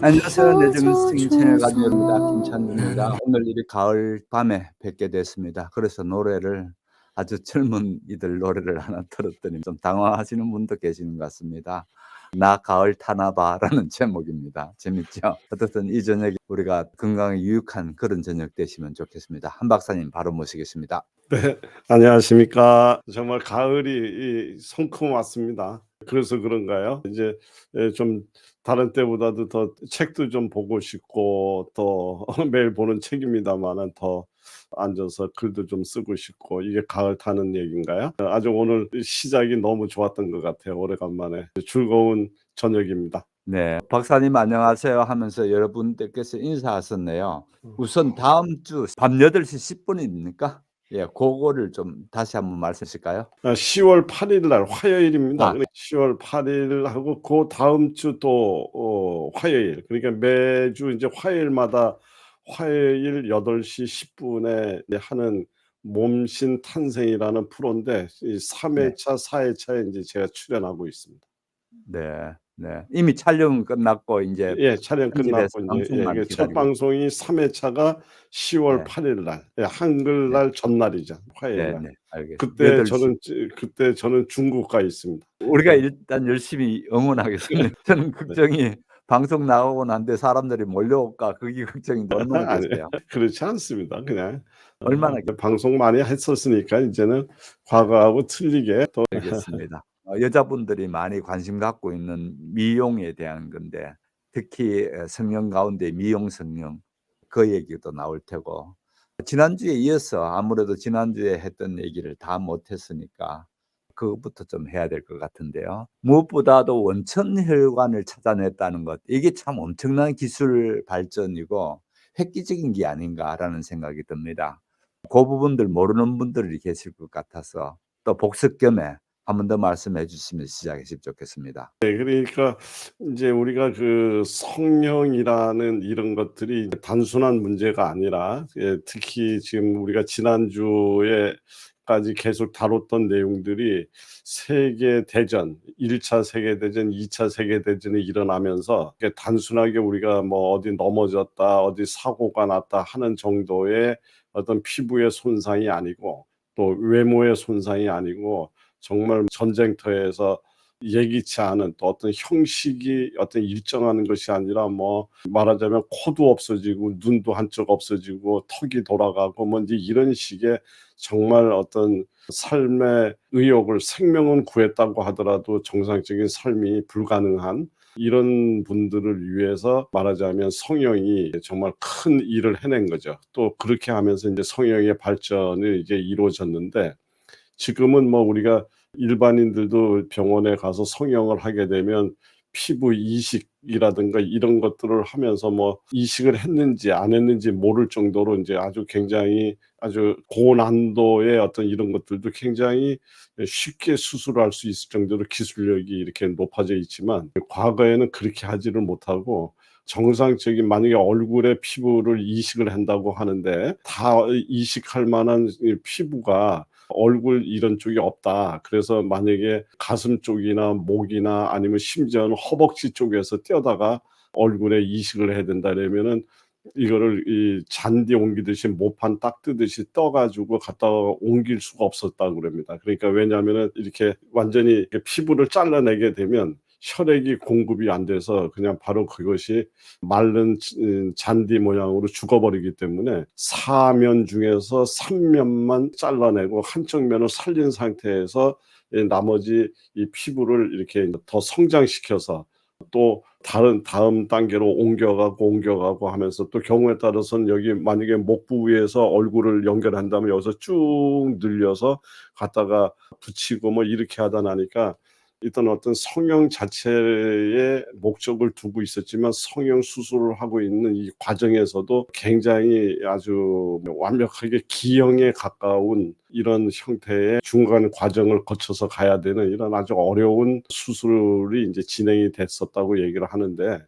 안녕하세요. 내정 스팅 채널 가족입니다. 김찬규입니다. 펴줘서 오늘 이렇게 가을 밤에 뵙게 됐습니다. 그래서 노래를 아주 젊은이들 노래를 하나 들었더니 좀 당황하시는 분도 계시는 것 같습니다. "나 가을 타나 봐."라는 제목입니다. 재밌죠? 어떻든 이 저녁에 우리가 건강에 유익한 그런 저녁 되시면 좋겠습니다. 한 박사님 바로 모시겠습니다. 네. 안녕하십니까. 정말 가을이 성큼 왔습니다. 그래서 그런가요? 이제 좀 다른 때보다도 더 책도 좀 보고 싶고 또 매일 보는 책입니다마는 더 앉아서 글도 좀 쓰고 싶고 이게 가을 타는 얘기인가요? 아주 오늘 시작이 너무 좋았던 것 같아요. 오래간만에 즐거운 저녁입니다. 네. "박사님 안녕하세요." 하면서 여러분들께서 인사하셨네요. 우선 다음 주 밤 8시 10 분입니까? 예, 고거를 좀 다시 한번 말씀해 주실까요? 10월 8일 날 화요일입니다. 아, 그러니까 10월 8일 하고 그다음 주 또 화요일, 그러니까 매주 인제 화요일마다 화요일 8시 10 분에 이제 하는 몸신 탄생이라는 프로인데 이 3 네. 회차 4 회차에 인제 제가 출연하고 있습니다. 네. 네. 이미 촬영은 끝났고 인제 예. 촬영 편집해서 끝났고 인제 예 방송만 이게 첫 기다리고 있 방송이 3 회차가 10월 네. 8일 날, 예 네. 한글날 전날이죠. 화요일 날. 네네. 알겠습니다. 그때 8시. 저는 중국 가 있습니다. 우리가 예. 일단 열심히 응원하겠습니다. 저는 네. 걱정이 방송 나가고 난 뒤에 사람들이 몰려올까 그게 걱정인데 얼마나 아니에요. 계세요? 그렇지 않습니다. 그냥 얼마나 계 방송 많이 했었으니까 인제는 과거하고 틀리게 또 알겠습니다. 여자분들이 많이 관심 갖고 있는 미용에 대한 건데 특히 성형 가운데 미용 성형 그 얘기도 나올 테고 지난주에 이어서 아무래도 지난주에 했던 얘기를 다 못 했으니까 그것부터 좀 해야 될 것 같은데요. 무엇보다도 원천 혈관을 찾아냈다는 것 이게 참 엄청난 기술 발전이고 '획기적인 게 아닌가.'라는 생각이 듭니다. 그 부분들 모르는 분들이 계실 것 같아서 또 복습 겸에 한 번 더 말씀해 주시면 시작하시면 좋겠습니다. 그러니까 인제 우리가 그 성형이라는 이런 것들이 단순한 문제가 아니라 특히 지금 우리가 지난주에까지 계속 다뤘던 내용들이 세계 대전, 1차 세계 대전, 2차 세계 대전이 일어나면서 이게 단순하게 우리가 뭐 어디 넘어졌다, 어디 사고가 났다 하는 정도의 어떤 피부의 손상이 아니고 또 외모의 손상이 아니고 정말 전쟁터에서 예기치 않은 또 어떤 형식이 어떤 일정한 것이 아니라 뭐 말하자면 코도 없어지고 눈도 한쪽 없어지고 턱이 돌아가고 뭐 인제 이런 식의 정말 어떤 삶의 의욕을, 생명은 구했다고 하더라도 정상적인 삶이 불가능한 이런 분들을 위해서 말하자면 성형이 정말 큰 일을 해낸 거죠. 또 그렇게 하면서 인제 성형의 발전이 이제 이루어졌는데 지금은 뭐 우리가 일반인들도 병원에 가서 성형을 하게 되면 피부 이식이라든가 이런 것들을 하면서 뭐 이식을 했는지 안 했는지 모를 정도로 인제 아주 굉장히 아주 고난도의 어떤 이런 것들도 굉장히 쉽게 수술할 수 있을 정도로 기술력이 이렇게 높아져 있지만 과거에는 그렇게 하지를 못하고 정상적인 만약에 얼굴에 피부를 이식을 한다고 하는데 다 이식할 만한 이 피부가 얼굴 이런 쪽이 없다. 그래서 만약에 가슴 쪽이나 목이나 아니면 심지어는 허벅지 쪽에서 떼어다가 얼굴에 이식을 해야 된다 그러면은 이거를 이 잔디 옮기듯이 모판 딱 뜨듯이 떠 가지고 갖다가 옮길 수가 없었다고 그럽니다. 그러니까 왜냐하면은 이렇게 완전히 이렇게 피부를 잘라내게 되면 혈액이 공급이 안 돼서 그냥 바로 그것이 마른 잔디 모양으로 죽어버리기 때문에 4면 중에서 3면만 잘라내고 한쪽 면을 살린 상태에서 나머지 이 피부를 이렇게 더 성장시켜서 또 다음 단계로 옮겨가고 하면서 또 경우에 따라서는 여기 만약에 목 부위에서 얼굴을 연결한다면 여기서 쭉 늘려서 갖다가 붙이고 뭐 이렇게 하다 나니까 일단 어떤 성형 자체의 목적을 두고 있었지만 성형 수술을 하고 있는 이 과정에서도 굉장히 아주 완벽하게 기형에 가까운 이런 형태의 중간 과정을 거쳐서 가야 되는 이런 아주 어려운 수술이 인제 진행이 됐었다고 얘기를 하는데,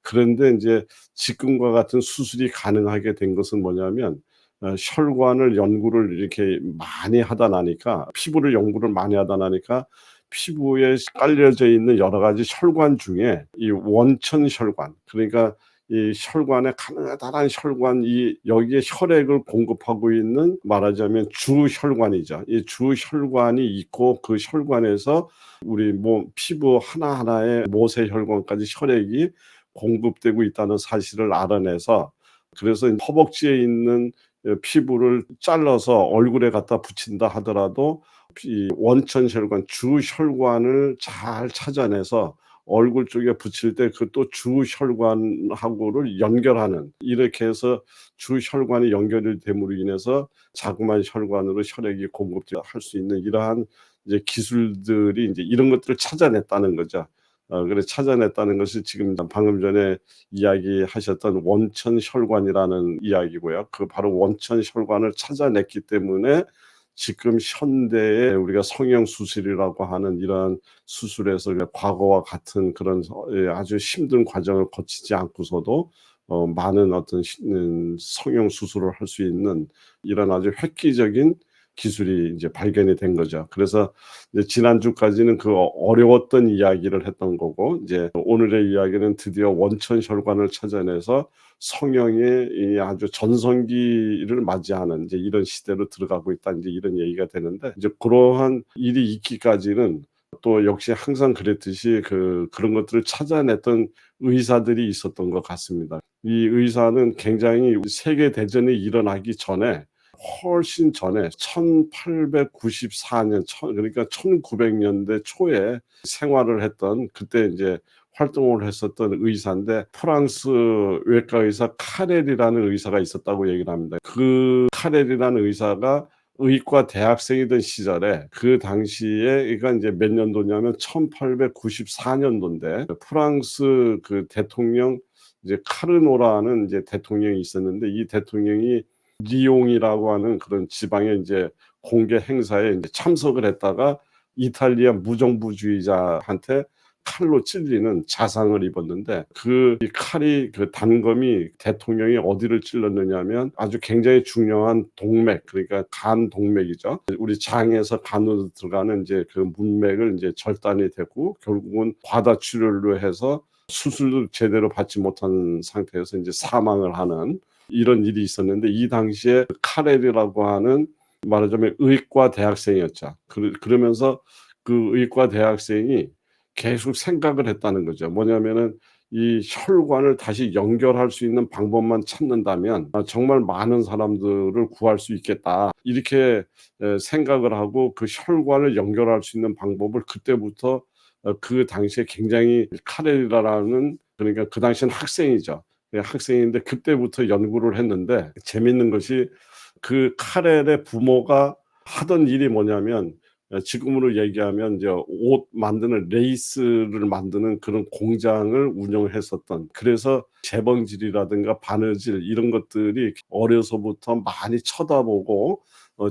그런데 인제 지금과 같은 수술이 가능하게 된 것은 뭐냐면 혈관을 연구를 이렇게 많이 하다 나니까 피부를 연구를 많이 하다 나니까 피부에 깔려져 있는 여러 가지 혈관 중에 이 원천 혈관, 그러니까 이 혈관에 가느다란 혈관, 이 여기에 혈액을 공급하고 있는, 말하자면 주혈관이죠. 이 주혈관이 있고 그 혈관에서 우리 몸 피부 하나하나에 모세혈관까지 혈액이 공급되고 있다는 사실을 알아내서, 그래서 허벅지에 있는 피부를 잘라서 얼굴에 갖다 붙인다 하더라도 이 원천 혈관, 주혈관을 잘 찾아내서 얼굴 쪽에 붙일 때 그 또 주혈관하고를 연결하는, 이렇게 해서 주혈관이 연결이 됨으로 인해서 자그마한 혈관으로 혈액이 공급할 수 있는 이러한 이제 기술들이 이제 이런 것들을 찾아냈다는 거죠. 그래 찾아냈다는 것이 지금 방금 전에 이야기하셨던 원천 혈관이라는 이야기고요. 그 바로 원천 혈관을 찾아냈기 때문에 지금 현대에 우리가 성형 수술이라고 하는 이러한 수술에서 과거와 같은 그런 아주 힘든 과정을 거치지 않고서도 많은 어떤 성형 수술을 할 수 있는 이런 아주 획기적인 기술이 이제 발견이 된 거죠. 그래서 이제 지난주까지는 그 어려웠던 이야기를 했던 거고, 이제 오늘의 이야기는 드디어 원천 혈관을 찾아내서 성형의 이 아주 전성기를 맞이하는 이제 이런 시대로 들어가고 있다, 이제 이런 얘기가 되는데, 이제 그러한 일이 있기까지는 또 역시 항상 그랬듯이 그런 것들을 찾아냈던 의사들이 있었던 것 같습니다. 이 의사는 굉장히 세계 대전이 일어나기 전에, 훨씬 전에 1894년 그러니까 1900년대 초에 생활을 했던, 그때 이제 활동을 했었던 의사인데, 프랑스 외과 의사 카렐이라는 의사가 있었다고 얘기를 합니다. 그 카렐이라는 의사가 의과 대학생이던 시절에, 그 당시에 그러니까 이제 몇 년도냐면 1894년도인데 프랑스 그 대통령 이제 카르노라는 이제 대통령이 있었는데, 이 대통령이 리옹이라고 하는 그런 지방의 이제 공개 행사에 이제 참석을 했다가 이탈리아 무정부주의자한테 칼로 찔리는 자상을 입었는데, 이 칼이 그 단검이 대통령이 어디를 찔렀느냐면 아주 굉장히 중요한 동맥, 그러니까 간 동맥이죠. 우리 장에서 간으로 들어가는 이제 그 문맥을 이제 절단이 되고, 결국은 과다 출혈로 해서 수술도 제대로 받지 못한 상태에서 이제 사망을 하는 이런 일이 있었는데, 이 당시에 카렐이라고 하는, 말하자면 의과 대학생이었죠. 그러면서 그 의과 대학생이 계속 생각을 했다는 거죠. 뭐냐면은 이 혈관을 다시 연결할 수 있는 방법만 찾는다면 정말 많은 사람들을 구할 수 있겠다, 이렇게 생각을 하고 그 혈관을 연결할 수 있는 방법을 그때부터 그 당시에 굉장히 카렐이라는, 그러니까 그 당시엔 학생이죠. 학생인데 그때부터 연구를 했는데, 재밌는 것이 그 카렐의 부모가 하던 일이 뭐냐면, 지금으로 얘기하면 이제 옷 만드는 레이스를 만드는 그런 공장을 운영을 했었던, 그래서 재봉질이라든가 바느질 이런 것들이 어려서부터 많이 쳐다보고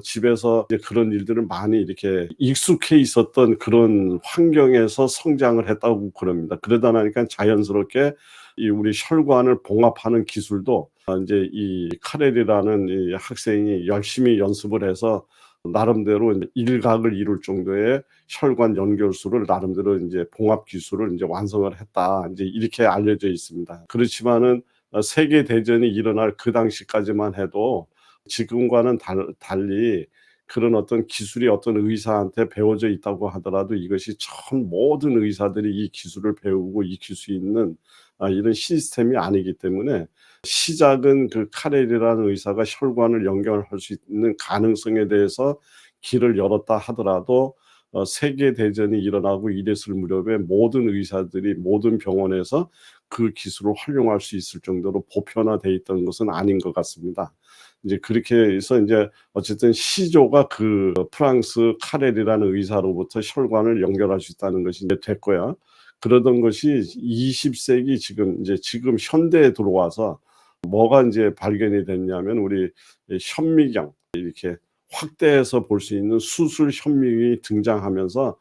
집에서 이제 그런 일들을 많이 이렇게 익숙해 있었던 그런 환경에서 성장을 했다고 그럽니다. 그러다 나니까 자연스럽게 이 우리 혈관을 봉합하는 기술도 이제 이 카렐이라는 이 학생이 열심히 연습을 해서 나름대로 이제 일각을 이룰 정도의 혈관 연결술을 나름대로 이제 봉합 기술을 이제 완성을 했다, 이제 이렇게 알려져 있습니다. 그렇지만은 세계 대전이 일어날 그 당시까지만 해도 지금과는 달리 그런 어떤 기술이 어떤 의사한테 배워져 있다고 하더라도 이것이 전 모든 의사들이 이 기술을 배우고 익힐 수 있는 이런 시스템이 아니기 때문에, 시작은 그 카렐이라는 의사가 혈관을 연결할 수 있는 가능성에 대해서 길을 열었다 하더라도 세계 대전이 일어나고 이랬을 무렵에 모든 의사들이 모든 병원에서 그 기술을 활용할 수 있을 정도로 보편화돼 있던 것은 아닌 것 같습니다. 이제 그렇게 해서 이제 어쨌든 시조가 그 프랑스 카렐이라는 의사로부터 혈관을 연결할 수 있다는 것이 이제 됐고요. 그러던 것이 20세기 지금 현대에 들어와서 뭐가 이제 발견이 됐냐면, 우리 현미경, 이렇게 확대해서 볼 수 있는 수술 현미경이 등장하면서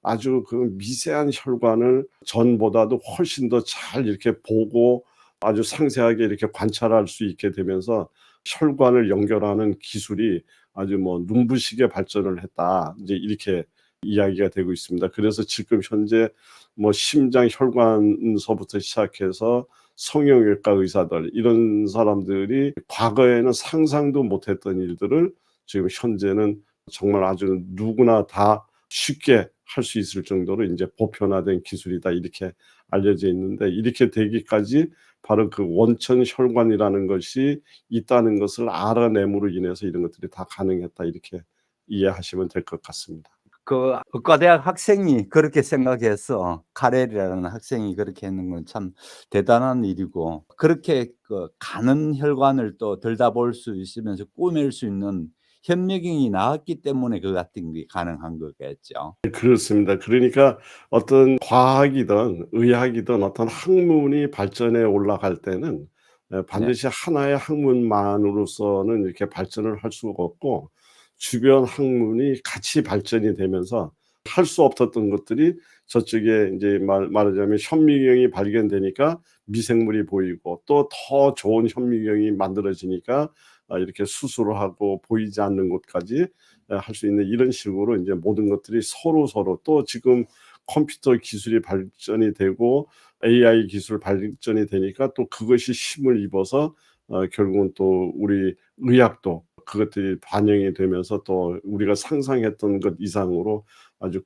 아주 그 미세한 혈관을 전보다도 훨씬 더 잘 이렇게 보고 아주 상세하게 이렇게 관찰할 수 있게 되면서 혈관을 연결하는 기술이 아주 뭐 눈부시게 발전을 했다, 이제 이렇게 이야기가 되고 있습니다. 그래서 지금 현재 뭐 심장 혈관서부터 시작해서 성형외과 의사들 이런 사람들이 과거에는 상상도 못했던 일들을 지금 현재는 정말 아주 누구나 다 쉽게 할 수 있을 정도로 인제 보편화된 기술이다 이렇게 알려져 있는데, 이렇게 되기까지 바로 그 원천 혈관이라는 것이 있다는 것을 알아냄으로 인해서 이런 것들이 다 가능했다 이렇게 이해하시면 될 것 같습니다. 그 의과대학 학생이 그렇게 생각해서 카렐이라는 학생이 그렇게 했는 건 참 대단한 일이고, 그렇게 그 가는 혈관을 또 들여다볼 수 있으면서 꾸밀 수 있는 현미경이 나왔기 때문에 그 같은 게 가능한 거겠죠. 그렇습니다. 그러니까 어떤 과학이든 의학이든 어떤 학문이 발전해 올라갈 때는 네. 반드시 하나의 학문만으로서는 이렇게 발전을 할 수가 없고, 주변 학문이 같이 발전이 되면서 할 수 없었던 것들이 저쪽에 인제 말하자면 현미경이 발견되니까 미생물이 보이고, 또 더 좋은 현미경이 만들어지니까 이렇게 수술을 하고 보이지 않는 곳까지 할 수 있는, 이런 식으로 인제 모든 것들이 서로서로, 또 지금 컴퓨터 기술이 발전이 되고 AI 기술 발전이 되니까 또 그것이 힘을 입어서 결국은 또 우리 의학도 그것들이 반영이 되면서 또 우리가 상상했던 것 이상으로 아주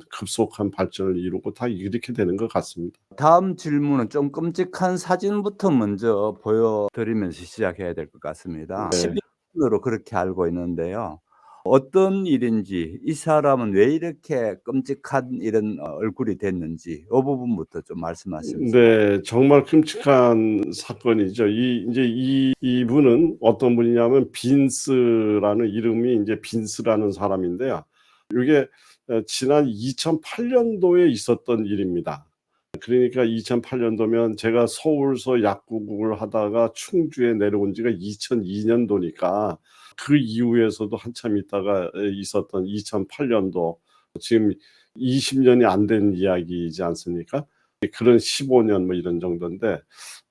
급속한 발전을 이루고 다 이렇게 되는 것 같습니다. 다음 질문은 좀 끔찍한 사진부터 먼저 보여 드리면서 시작해야 될 것 같습니다. 네. 11으로 그렇게 알고 있는데요. 어떤 일인지, 이 사람은 왜 이렇게 끔찍한 이런 얼굴이 됐는지 이 부분부터 좀 말씀하시면서. 네. 정말 끔찍한 사건이죠. 이 인제 이분은 어떤 분이냐면 빈스라는, 이름이 인제 빈스라는 사람인데요. 요게 지난 2008 년도에 있었던 일입니다. 그러니까 2008 년도면 제가 서울서 약국을 하다가 충주에 내려온 지가 2002 년도니까 그 이후에서도 한참 있다가 있었던 2008 년도, 지금 20 년이 안 된 이야기이지 않습니까? 그런 15년 뭐 이런 정도인데,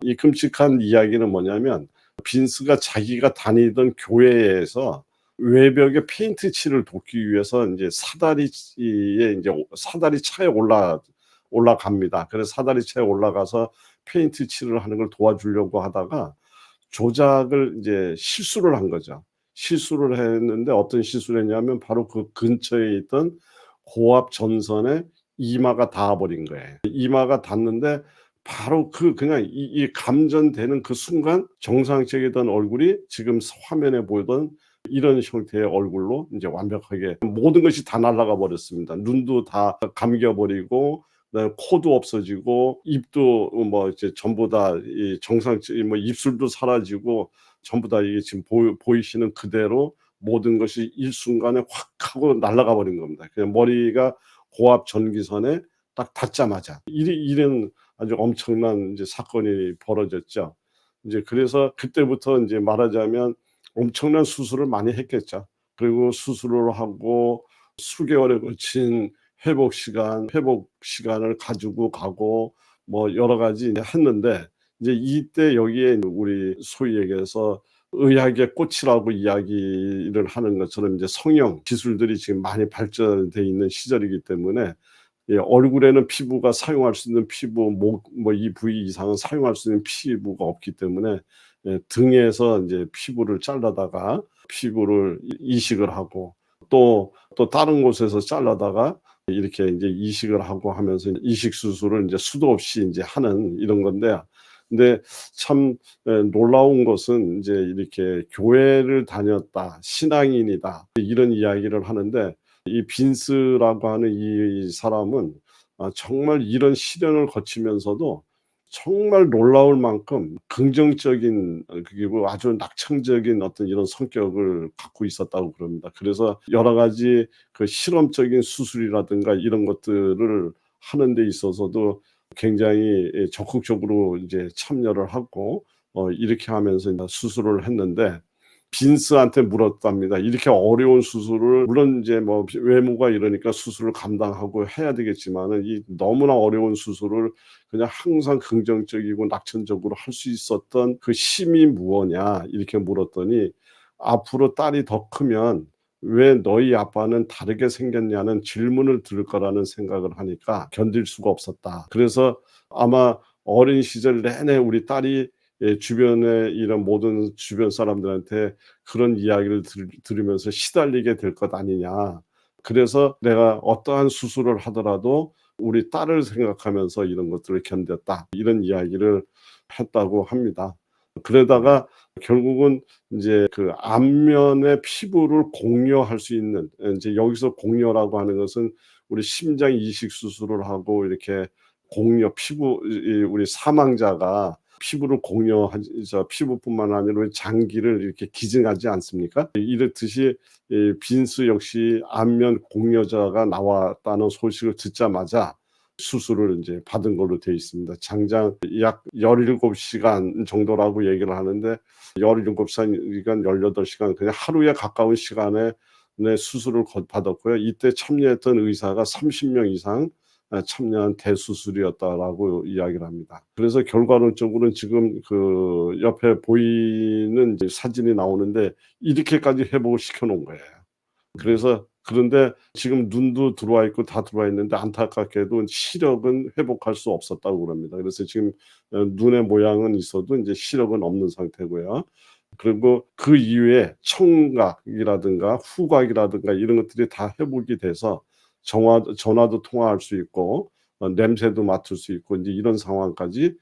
이 끔찍한 이야기는 뭐냐면 빈스가 자기가 다니던 교회에서 외벽에 페인트 칠을 돕기 위해서 인제 사다리에 인제 사다리 차에 올라갑니다. 그래서 사다리 차에 올라가서 페인트 칠을 하는 걸 도와주려고 하다가 조작을 이제 실수를 한 거죠. 실수를 했는데 어떤 실수를 했냐면 바로 그 근처에 있던 고압 전선에 이마가 닿아 버린 거예요. 이마가 닿는데 바로 그냥 이 감전되는 그 순간 정상적이던 얼굴이 지금 화면에 보이던 이런 형태의 얼굴로 인제 완벽하게 모든 것이 다 날아가 버렸습니다. 눈도 다 감겨 버리고, 그다음에 코도 없어지고, 입도 뭐 이제 전부 다 이 정상적 뭐 입술도 사라지고, 전부 다 이게 지금 보이시는 그대로 모든 것이 일순간에 확 하고 날아가 버린 겁니다. 그냥 머리가 고압 전기선에 딱 닿자마자 이런 아주 엄청난 인제 사건이 벌어졌죠. 인제 그래서 그때부터 인제 말하자면 엄청난 수술을 많이 했겠죠. 그리고 수술을 하고 수개월에 걸친 회복 시간을 가지고 가고 뭐 여러 가지 이제 했는데, 이제 이때 여기에 우리 소위 얘기해서 의학의 꽃이라고 이야기를 하는 것처럼 이제 성형 기술들이 지금 많이 발전돼 있는 시절이기 때문에, 예, 얼굴에는 피부가 사용할 수 있는 피부, 목 뭐 이 부위 이상은 사용할 수 있는 피부가 없기 때문에, 예, 등에서 인제 피부를 잘라다가 피부를 이식을 하고, 또 다른 곳에서 잘라다가 이렇게 인제 이식을 하고 하면서 이식 수술을 인제 수도 없이 인제 하는 이런 건데, 근데 참 놀라운 것은 인제 이렇게 "교회를 다녔다. 신앙인이다." 이런 이야기를 하는데, 이 빈스라고 하는 이 사람은 정말 이런 시련을 거치면서도 정말 놀라울 만큼 긍정적인, 그리고 아주 낙천적인 어떤 이런 성격을 갖고 있었다고 그럽니다. 그래서 여러 가지 그 실험적인 수술이라든가 이런 것들을 하는 데 있어서도 굉장히 적극적으로 이제 참여를 하고 이렇게 하면서 인제 수술을 했는데, 빈스한테 물었답니다. 이렇게 어려운 수술을, 물론 인제 뭐 외모가 이러니까 수술을 감당하고 해야 되겠지만은 이 너무나 어려운 수술을 그냥 항상 긍정적이고 낙천적으로 할 수 있었던 그 힘이 무엇냐 이렇게 물었더니, 앞으로 딸이 더 크면 왜 너희 아빠는 다르게 생겼냐는 질문을 들을 거라는 생각을 하니까 견딜 수가 없었다. 그래서 아마 어린 시절 내내 우리 딸이 주변에 이런 모든 주변 사람들한테 그런 이야기를 들으면서 시달리게 될 것 아니냐. 그래서 내가 어떠한 수술을 하더라도 우리 딸을 생각하면서 이런 것들을 견뎠다. 이런 이야기를 했다고 합니다. 네. 그러다가 결국은 인제 그 안면의 피부를 공여할 수 있는, 인제 여기서 공여라고 하는 것은 우리 심장 이식 수술을 하고 이렇게 공여 피부 이 우리 사망자가 피부를 공여하자 피부뿐만 아니라 장기를 이렇게 기증하지 않습니까? 이렇듯이 이 빈스 역시 안면 공여자가 나왔다는 소식을 듣자마자 수술을 인제 받은 걸로 되어 있습니다. 장장 약 17시간 정도라고 얘기를 하는데 17시간 18시간 그냥 하루에 가까운 시간에 수술을 받았고요. 이때 참여했던 의사가 30명 이상 참여한 대수술이었다라고 이야기를 합니다. 그래서 결과론적으로는 지금 그 옆에 보이는 이제 사진이 나오는데 이렇게까지 회복을 시켜 놓은 거예요. 네. 그래서 그런데 지금 눈도 들어와 있고 다 들어와 있는데 안타깝게도 시력은 회복할 수 없었다고 그럽니다. 그래서 지금 눈의 모양은 있어도 인제 시력은 없는 상태고요. 그리고 그 이후에 청각이라든가 후각이라든가 이런 것들이 다 회복이 돼서 전화도 통화할 수 있고 냄새도 맡을 수 있고 인제 이런 상황까지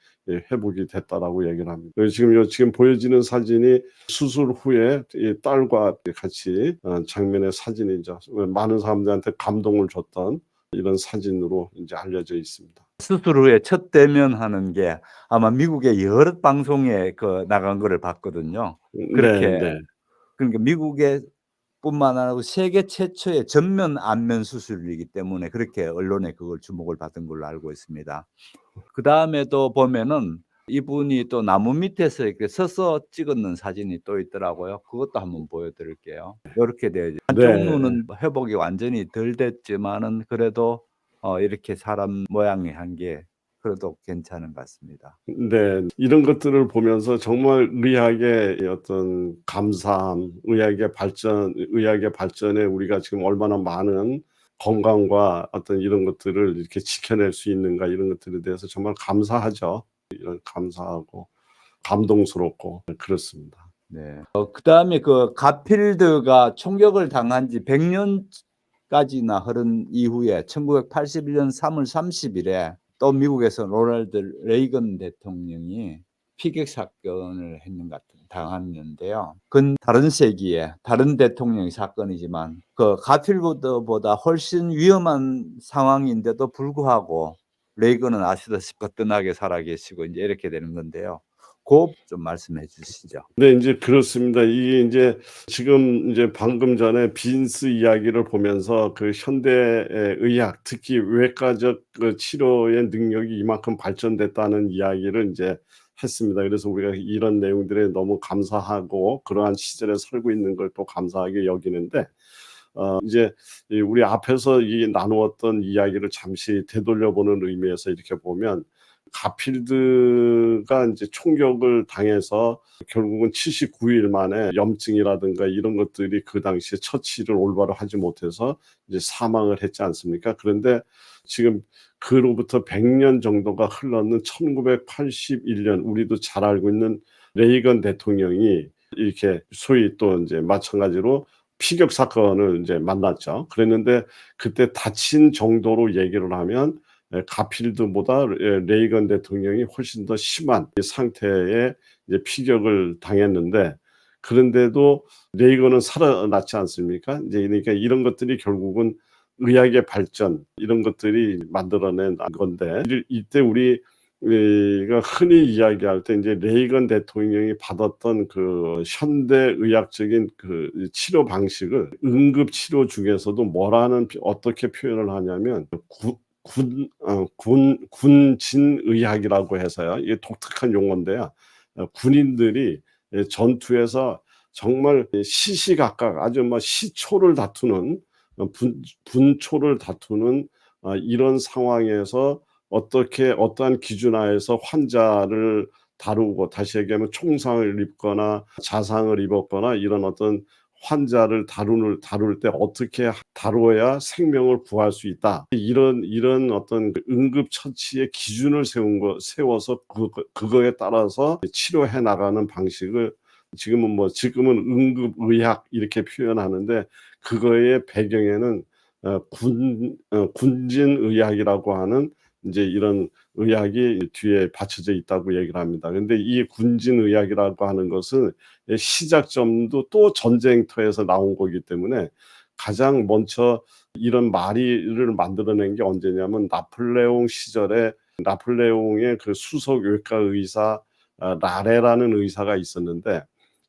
회복이 됐다라고 얘기를 합니다. 그래서 지금 보여지는 사진이 수술 후에 이 딸과 같이 장면의 사진이죠. 많은 사람들한테 감동을 줬던 이런 사진으로 인제 알려져 있습니다. 수술 후에 첫 대면하는 게 아마 미국의 여러 방송에 나간 거를 봤거든요. 그렇게 네. 그러니까 미국의 뿐만 아니고 세계 최초의 전면 안면 수술이기 때문에 그렇게 언론에 그걸 주목을 받은 걸로 알고 있습니다. 그다음에도 보면은 이분이 또 나무 밑에서 이렇게 서서 찍었는 사진이 또 있더라고요. 그것도 한번 보여 드릴게요. 요렇게 되어 있죠. 한쪽 네. 눈은 회복이 완전히 덜 됐지만은 그래도 이렇게 사람 모양이 한 게 그래도 괜찮은 것 같습니다. 네. 이런 것들을 보면서 정말 의학의 어떤 감사함, 의학의 발전에 우리가 지금 얼마나 많은 건강과 어떤 이런 것들을 이렇게 지켜낼 수 있는가 이런 것들에 대해서 정말 감사하죠. 이런 감사하고 감동스럽고 그렇습니다. 네. 그다음에 가필드가 총격을 당한 지 100 년까지나 흐른 이후에 1981년 3월 30 일에 또 미국에서 로널드 레이건 대통령이 피격 사건을 당했는데요. 그건 다른 세기의 다른 대통령의 사건이지만 가필드보다 훨씬 위험한 상황인데도 불구하고 레이건은 아시다시피 거뜬하게 살아 계시고 인제 이렇게 되는 건데요. 고 좀 말씀해 주시죠. 네, 인제 그렇습니다. 이게 인제 지금 인제 방금 전에 빈스 이야기를 보면서 그 현대의 의학, 특히 외과적 그 치료의 능력이 이만큼 발전됐다는 이야기를 인제 했습니다. 그래서 우리가 이런 내용들에 너무 감사하고 그러한 시절에 살고 있는 걸 또 감사하게 여기는데 이제 이 우리 앞에서 이 나누었던 이야기를 잠시 되돌려보는 의미에서 이렇게 보면 가필드가 인제 총격을 당해서 결국은 79일 만에 염증이라든가 이런 것들이 그 당시에 처치를 올바로 하지 못해서 이제 사망을 했지 않습니까? 그런데 지금 그로부터 100년 정도가 흘렀는 1981년 우리도 잘 알고 있는 레이건 대통령이 이렇게 소위 또 인제 마찬가지로 피격 사건을 인제 만났죠. 그랬는데 그때 다친 정도로 얘기를 하면 가필드보다 레이건 대통령이 훨씬 더 심한 이 상태의 이제 피격을 당했는데 그런데도 레이건은 살아났지 않습니까? 이제 그러니까 이런 것들이 결국은 의학의 발전 이런 것들이 만들어낸 건데 이때 우리가 흔히 이야기할 때 인제 레이건 대통령이 받았던 그 현대의학적인 그 치료 방식을 응급 치료 중에서도 어떻게 표현을 하냐면 군진의학이라고 해서요. 이게 독특한 용어인데요. 군인들이 전투에서 정말 시시각각 아주 뭐 시초를 다투는 분초를 다투는 이런 상황에서 어떻게 어떠한 기준 하에서 환자를 다루고 다시 얘기하면 총상을 입거나 자상을 입었거나 이런 어떤 환자를 다룰 때 어떻게 다뤄야 생명을 구할 수 있다. 이런 어떤 그 응급처치의 기준을 세워서 그거에 따라서 치료해 나가는 방식을 지금은 응급의학 이렇게 표현하는데, 그거의 배경에는 군진의학이라고 하는 이제 이런 의학이 뒤에 받쳐져 있다고 얘기를 합니다. 근데 이 군진의학이라고 하는 것은 시작점도 또 전쟁터에서 나온 거기 때문에, 가장 먼저 이런 말을 만들어낸 게 언제냐면 나폴레옹 시절에 나폴레옹의 그 수석 외과 의사 라레라는 의사가 있었는데,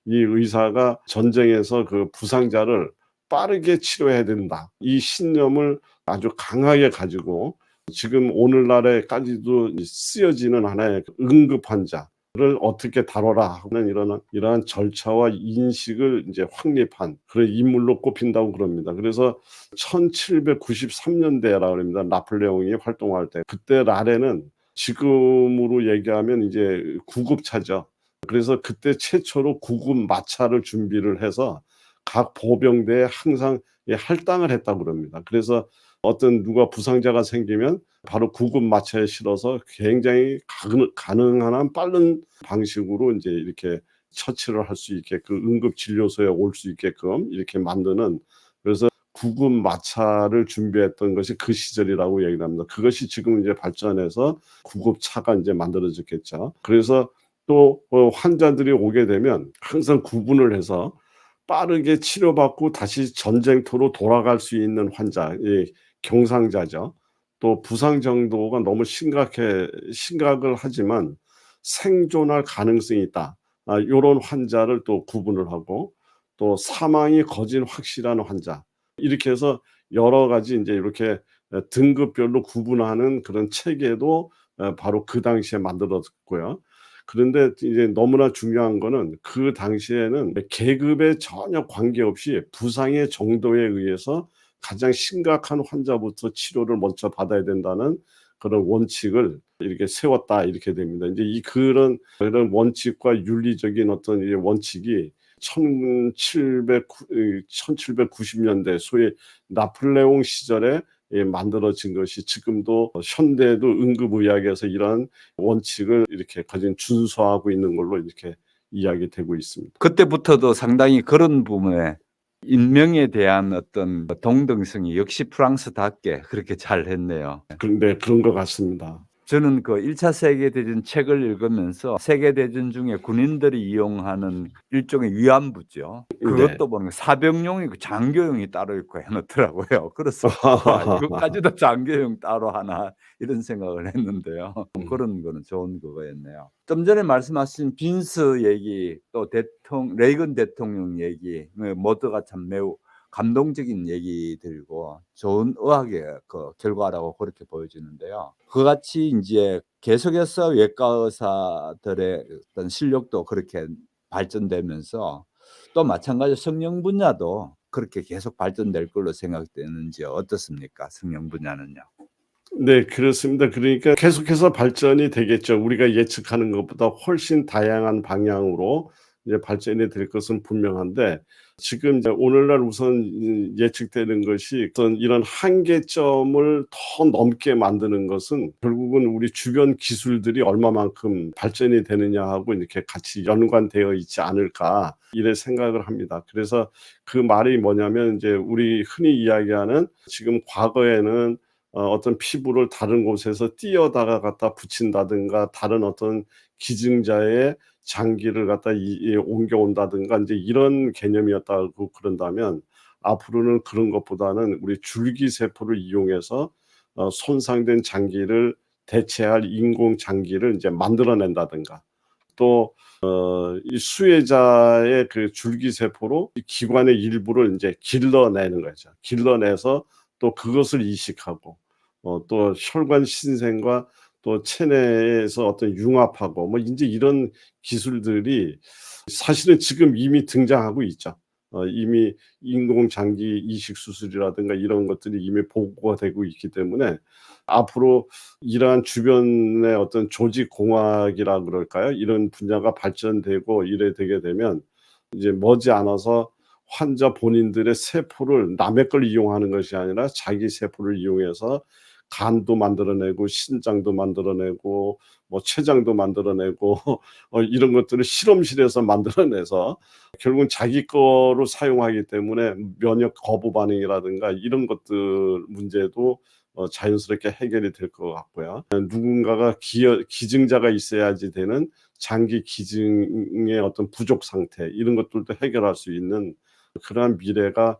이 의사가 전쟁에서 그 부상자를 빠르게 치료해야 된다, 이 신념을 아주 강하게 가지고 지금 오늘날에까지도 쓰여지는 하나의 응급 환자를 어떻게 다뤄라 하는 이러한 절차와 인식을 이제 확립한 그런 인물로 꼽힌다고 그럽니다. 그래서 1793년대라 그럽니다. 나폴레옹이 활동할 때, 그때 라레는 지금으로 얘기하면 이제 구급차죠. 그래서 그때 최초로 구급 마차를 준비를 해서 각 보병대에 항상 할당을 했다고 그럽니다. 그래서 어떤 누가 부상자가 생기면 바로 구급 마차에 실어서 굉장히 가능한 한 빠른 방식으로 이제 이렇게 처치를 할 수 있게, 그 응급 진료소에 올 수 있게끔 이렇게 만드는, 그래서 구급 마차를 준비했던 것이 그 시절이라고 얘기를 합니다. 그것이 지금 이제 발전해서 구급차가 이제 만들어졌겠죠. 그래서 또 환자들이 오게 되면 항상 구분을 해서 빠르게 치료받고 다시 전쟁터로 돌아갈 수 있는 환자, 경상자죠. 또 부상 정도가 너무 심각을 하지만 생존할 가능성이 있다, 요런 환자를 또 구분을 하고, 또 사망이 거진 확실한 환자, 이렇게 해서 여러 가지 이제 이렇게 등급별로 구분하는 그런 체계도 바로 그 당시에 만들어졌고요. 그런데 이제 너무나 중요한 거는, 그 당시에는 계급에 전혀 관계없이 부상의 정도에 의해서 가장 심각한 환자부터 치료를 먼저 받아야 된다는 그런 원칙을 이렇게 세웠다, 이렇게 됩니다. 이제 그런 원칙과 윤리적인 어떤 이 원칙이 1790년대 소위 나폴레옹 시절에 만들어진 것이, 지금도 현대도 응급의학에서 이런 원칙을 이렇게 가진 준수하고 있는 걸로 이렇게 이야기되고 있습니다. 그때부터도 상당히 그런 부분에 인명에 대한 어떤 동등성이 역시 프랑스답게 그렇게 잘했네요. 그런데 그런 것 같습니다. 저는 그 1차 세계대전 책을 읽으면서 세계대전 중에 군인들이 이용하는 일종의 위안부죠. 네. 그것도 보면 사병용이 있고 장교용이 따로 있고 해 놓더라고요. 그래서 '와 이것까지도 장교용 따로 하나.' 이런 생각을 했는데요. 그런 거는 좋은 그거였네요. 좀 전에 말씀하신 빈스 얘기, 또 레이건 대통령 얘기, 모두가 참 매우 감동적인 얘기들이고 좋은 의학의 그 결과라고 그렇게 보여지는데요. 그같이 인제 계속해서 외과 의사들의 어떤 실력도 그렇게 발전되면서 또 마찬가지로 성형 분야도 그렇게 계속 발전될 걸로 생각되는지 어떻습니까? 성형 분야는요. 네, 그렇습니다. 그러니까 계속해서 발전이 되겠죠. 우리가 예측하는 것보다 훨씬 다양한 방향으로 이제 발전이 될 것은 분명한데, 지금 이제 오늘날 우선 예측되는 것이 어떤 이런 한계점을 더 넘게 만드는 것은 결국은 우리 주변 기술들이 얼마만큼 발전이 되느냐하고 이렇게 같이 연관되어 있지 않을까, 이래 생각을 합니다. 그래서 그 말이 뭐냐면, 이제 우리 흔히 이야기하는, 지금 과거에는 어떤 피부를 다른 곳에서 띄어다가 갖다 붙인다든가, 다른 어떤 기증자의 장기를 갖다 옮겨온다든가, 이제 이런 개념이었다고 그런다면, 앞으로는 그런 것보다는 우리 줄기세포를 이용해서 손상된 장기를 대체할 인공 장기를 이제 만들어낸다든가, 또 이 수혜자의 그 줄기세포로 이 기관의 일부를 이제 길러내는 거죠. 길러내서 또 그것을 이식하고, 또 혈관 신생과 또 체내에서 어떤 융합하고, 뭐 인제 이런 기술들이 사실은 지금 이미 등장하고 있죠. 이미 인공장기 이식 수술이라든가 이런 것들이 이미 보고가 되고 있기 때문에, 앞으로 이러한 주변의 어떤 조직공학이라 그럴까요? 이런 분야가 발전되고 이래 되게 되면 이제 머지않아서 환자 본인들의 세포를 남의 걸 이용하는 것이 아니라 자기 세포를 이용해서 간도 만들어내고 신장도 만들어내고 뭐 췌장도 만들어내고 이런 것들을 실험실에서 만들어내서 결국은 자기 거로 사용하기 때문에 면역 거부 반응이라든가 이런 것들 문제도 자연스럽게 해결이 될 것 같고요. 누군가가 기증자가 있어야지 되는 장기 기증의 어떤 부족 상태 이런 것들도 해결할 수 있는 그러한 미래가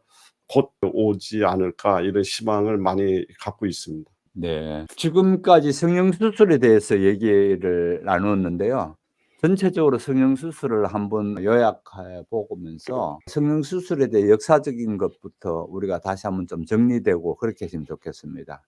곧 오지 않을까 이런 희망을 많이 갖고 있습니다. 네. 지금까지 성형수술에 대해서 얘기를 나눴는데요. 전체적으로 성형수술을 한번 요약해 보면서 성형수술에 대해 역사적인 것부터 우리가 다시 한번 좀 정리되고 그렇게 했으면 좋겠습니다.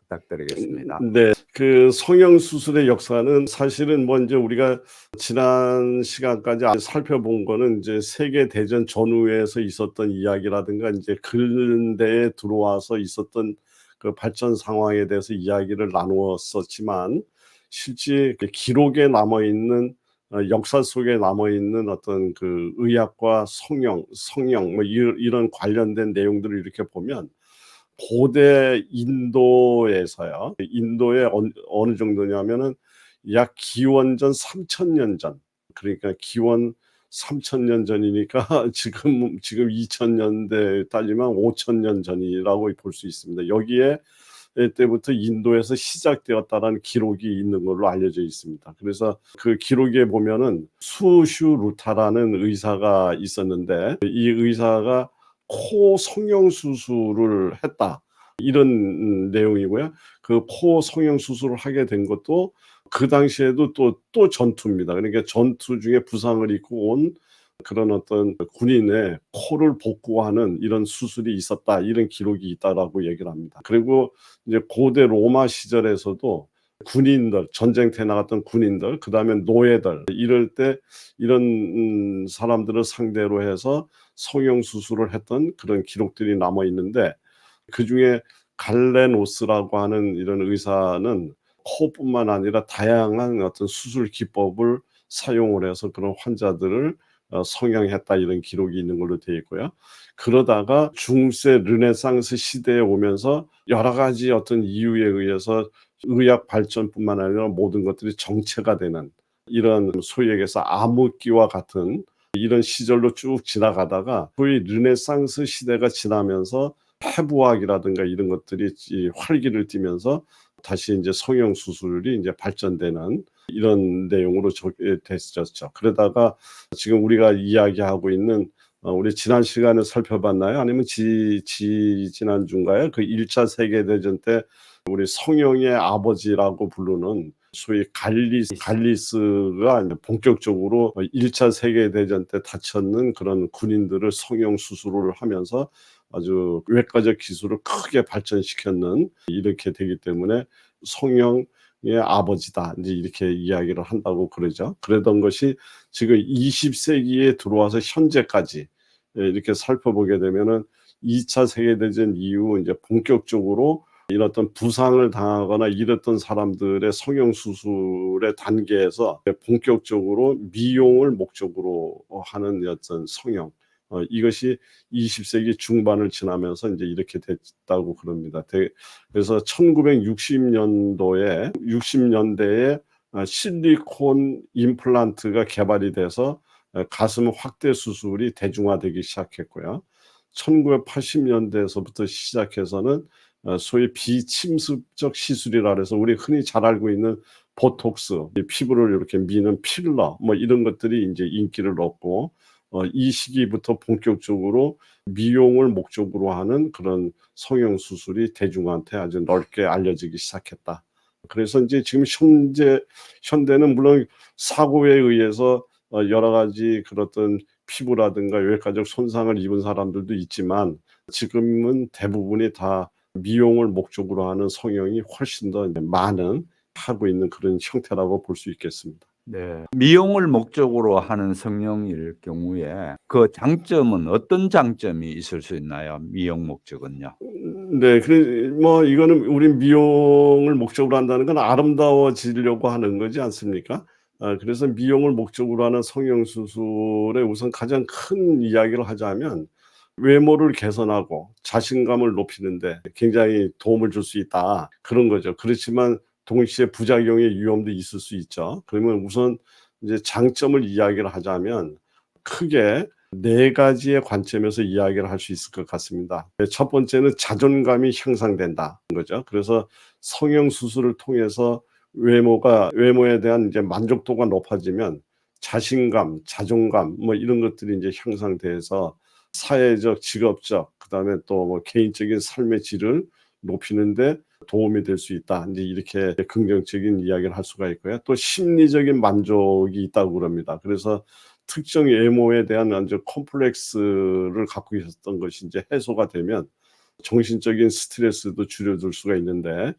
부탁드리겠습니다. 네. 그 성형 수술의 역사는 사실은 뭐 인제 우리가 지난 시간까지 살펴본 거는 이제 세계 대전 전후에서 있었던 이야기라든가 인제 근대에 들어와서 있었던 그 발전 상황에 대해서 이야기를 나누었었지만 실제 그 기록에 남아 있는 역사 속에 남아 있는 어떤 그 의학과 성형 뭐 이런 관련된 내용들을 이렇게 보면 고대 인도에서요. 인도에 어느 정도냐면은 약 기원전 3000년 전. 그러니까 기원 3000년 전이니까 지금 2000년대 따지면 5000년 전이라고 볼 수 있습니다. 여기에 때부터 인도에서 시작되었다라는 기록이 있는 걸로 알려져 있습니다. 그래서 그 기록에 보면은 수슈루타라는 의사가 있었는데 이 의사가 코 성형 수술을 했다. 이런 내용이고요. 그 코 성형 수술을 하게 된 것도 그 당시에도 또 전투입니다. 그러니까 전투 중에 부상을 입고 온 그런 어떤 군인의 코를 복구하는 이런 수술이 있었다. 이런 기록이 있다라고 얘기를 합니다. 그리고 이제 고대 로마 시절에서도 군인들, 전쟁터에 나갔던 군인들, 그다음에 노예들 이럴 때 이런 사람들을 상대로 해서 성형 수술을 했던 그런 기록들이 남아 있는데 그중에 갈레노스라고 하는 이런 의사는 코뿐만 아니라 다양한 어떤 수술 기법을 사용을 해서 그런 환자들을 성형했다 이런 기록이 있는 걸로 되어 있고요. 그러다가 중세 르네상스 시대에 오면서 여러 가지 어떤 이유에 의해서 의학 발전뿐만 아니라 모든 것들이 정체가 되는 이런 소위 얘기해서 암흑기와 같은 이런 시절로 쭉 지나가다가 소위 르네상스 시대가 지나면서 해부학이라든가 이런 것들이 활기를 띠면서 다시 이제 성형 수술이 이제 발전되는 이런 내용으로 됐었죠. 그러다가 지금 우리가 이야기하고 있는 우리 지난 시간에 살펴봤나요? 아니면 지난주인가요? 그 1차 세계대전 때 우리 성형의 아버지라고 부르는 소위 갈리스가 이제 본격적으로 1차 세계대전 때 다쳤는 그런 군인들을 성형 수술을 하면서 아주 외과적 기술을 크게 발전시켰는 이렇게 되기 때문에 성형의 아버지다. 이제 이렇게 이야기를 한다고 그러죠. 그러던 것이 지금 20세기에 들어와서 현재까지 이렇게 살펴보게 되면은 2차 세계대전 이후 이제 본격적으로 이런 어떤 부상을 당하거나 이랬던 사람들의 성형 수술의 단계에서 본격적으로 미용을 목적으로 하는 어떤 성형 이것이 20세기 중반을 지나면서 이제 이렇게 됐다고 그럽니다. 그래서 1960년대에 실리콘 임플란트가 개발이 돼서 가슴 확대 수술이 대중화되기 시작했고요. 1980년대에서부터 시작해서는 소위 비침습적 시술이라 해서 우리 흔히 잘 알고 있는 보톡스, 피부를 이렇게 미는 필러 뭐 이런 것들이 이제 인기를 얻고 이 시기부터 본격적으로 미용을 목적으로 하는 그런 성형 수술이 대중한테 아주 넓게 알려지기 시작했다. 그래서 이제 지금 현대는 물론 사고에 의해서 여러 가지 그런 피부라든가 외과적 손상을 입은 사람들도 있지만 지금은 대부분이 다 미용을 목적으로 하는 성형이 훨씬 더 많은 하고 있는 그런 형태라고 볼 수 있겠습니다. 네. 미용을 목적으로 하는 성형일 경우에 그 장점은 어떤 장점이 있을 수 있나요? 미용 목적은요? 네. 뭐 이거는 우리 미용을 목적으로 한다는 건 아름다워지려고 하는 거지 않습니까? 그래서 미용을 목적으로 하는 성형 수술의 우선 가장 큰 이야기를 하자면 외모를 개선하고 자신감을 높이는 데 굉장히 도움을 줄 수 있다. 그런 거죠. 그렇지만 동시에 부작용의 위험도 있을 수 있죠. 그러면 우선 이제 장점을 이야기를 하자면 크게 4 가지의 관점에서 이야기를 할 수 있을 것 같습니다. 첫 번째는 자존감이 향상된다는 거죠. 그래서 성형 수술을 통해서 외모에 대한 이제 만족도가 높아지면 자신감, 자존감 뭐 이런 것들이 이제 향상돼서 사회적, 직업적, 그다음에 또 뭐 개인적인 삶의 질을 높이는 데 도움이 될 수 있다. 인제 이렇게 긍정적인 이야기를 할 수가 있고요. 또 심리적인 만족이 있다고 그럽니다. 그래서 특정 외모에 대한 완전 콤플렉스를 갖고 있었던 것이 인제 해소가 되면 정신적인 스트레스도 줄여줄 수가 있는데,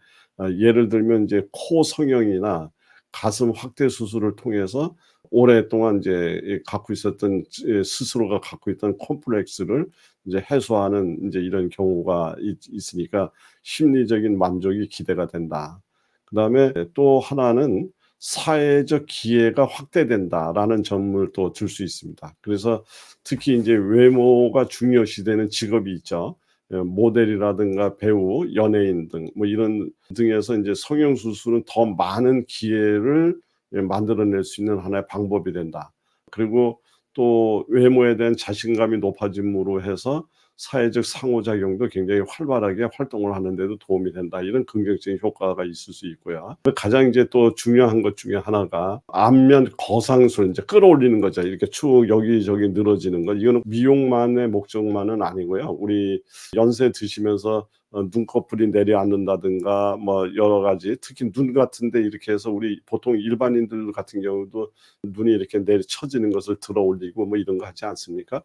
예를 들면 이제 코 성형이나 가슴 확대 수술을 통해서 오랫동안 이제 갖고 있었던 스스로가 갖고 있던 콤플렉스를 이제 해소하는 이제 이런 경우가 있으니까 심리적인 만족이 기대가 된다. 그다음에 또 하나는 사회적 기회가 확대된다라는 점을 또 줄 수 있습니다. 그래서 특히 이제 외모가 중요시되는 직업이 있죠. 모델이라든가 배우, 연예인 등 뭐 이런 등에서 인제 성형 수술은 더 많은 기회를 만들어낼 수 있는 하나의 방법이 된다. 그리고 또 외모에 대한 자신감이 높아짐으로 해서 사회적 상호작용도 굉장히 활발하게 활동을 하는 데도 도움이 된다. 이런 긍정적인 효과가 있을 수 있고요. 가장 이제 또 중요한 것 중에 하나가 안면 거상술, 이제 끌어올리는 거죠. 이렇게 축 여기저기 늘어지는 것. 이거는 미용만의 목적만은 아니고요. 우리 연세 드시면서 눈꺼풀이 내려앉는다든가 뭐 여러 가지, 특히 눈 같은 데 이렇게 해서 우리 보통 일반인들 같은 경우도 눈이 이렇게 내리쳐지는 것을 들어 올리고 뭐 이런 거 하지 않습니까?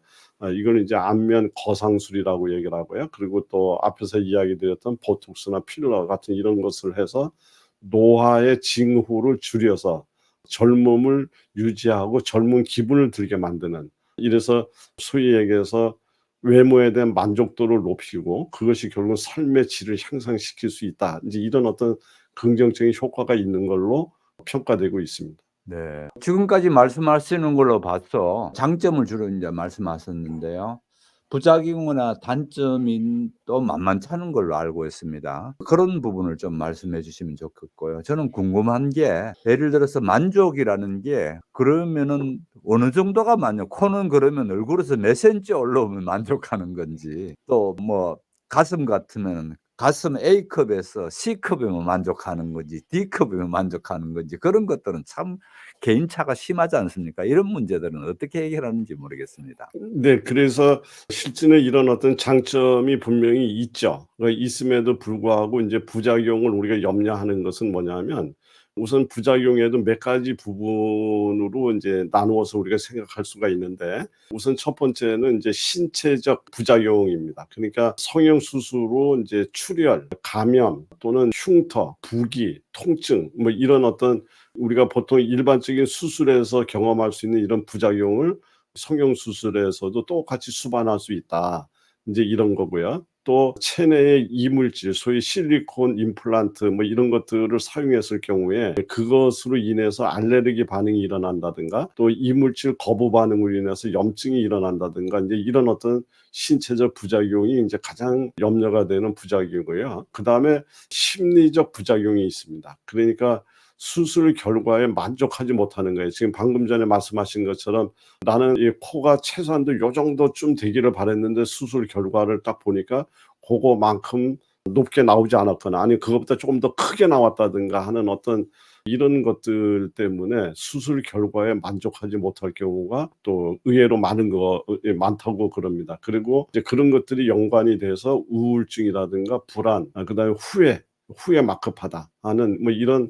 이거는 이제 안면 거상술이라고 얘기를 하고요. 그리고 또 앞에서 이야기 드렸던 보톡스나 필러 같은 이런 것을 해서 노화의 징후를 줄여서 젊음을 유지하고 젊은 기분을 들게 만드는, 이래서 소위 얘기해서 외모에 대한 만족도를 높이고 그것이 결국 삶의 질을 향상시킬 수 있다. 인제 이런 어떤 긍정적인 효과가 있는 걸로 평가되고 있습니다. 네. 지금까지 말씀하시는 걸로 봐서 장점을 주로 인제 말씀하셨는데요. 부작용이나 단점이 또 만만찮은 걸로 알고 있습니다. 그런 부분을 좀 말씀해 주시면 좋겠고요. 저는 궁금한 게 예를 들어서 만족이라는 게 그러면은 어느 정도가 만족, 코는 그러면 얼굴에서 몇 센치 올라오면 만족하는 건지, 또 뭐 가슴 같으면 가슴 A컵에서 C컵이면 만족하는 건지 D컵이면 만족하는 건지, 그런 것들은 참 개인차가 심하지 않습니까? 이런 문제들은 어떻게 해결하는지 모르겠습니다. 네. 그래서 실제는 이런 어떤 장점이 분명히 있죠. 있음에도 불구하고 인제 부작용을 우리가 염려하는 것은 뭐냐면, 우선 부작용에도 몇 가지 부분으로 인제 나누어서 우리가 생각할 수가 있는데, 우선 첫 번째는 인제 신체적 부작용입니다. 그러니까 성형 수술로 인제 출혈, 감염 또는 흉터, 부기, 통증 뭐 이런 어떤 우리가 보통 일반적인 수술에서 경험할 수 있는 이런 부작용을 성형 수술에서도 똑같이 수반할 수 있다. 인제 이런 거고요. 또 체내의 이물질, 소위 실리콘 임플란트 뭐 이런 것들을 사용했을 경우에 그것으로 인해서 알레르기 반응이 일어난다든가 또 이물질 거부 반응으로 인해서 염증이 일어난다든가 인제 이런 어떤 신체적 부작용이 인제 가장 염려가 되는 부작용이고요. 그다음에 심리적 부작용이 있습니다. 그러니까 수술 결과에 만족하지 못하는 거예요. 지금 방금 전에 말씀하신 것처럼 나는 이 코가 최소한도 요 정도쯤 되기를 바랐는데 수술 결과를 딱 보니까 고거만큼 높게 나오지 않았거나 아니면 그것보다 조금 더 크게 나왔다든가 하는 어떤 이런 것들 때문에 수술 결과에 만족하지 못할 경우가 또 의외로 많다고 그럽니다. 그리고 이제 그런 것들이 연관이 돼서 우울증이라든가 불안, 그다음에 후회 막급하다 하는 뭐 이런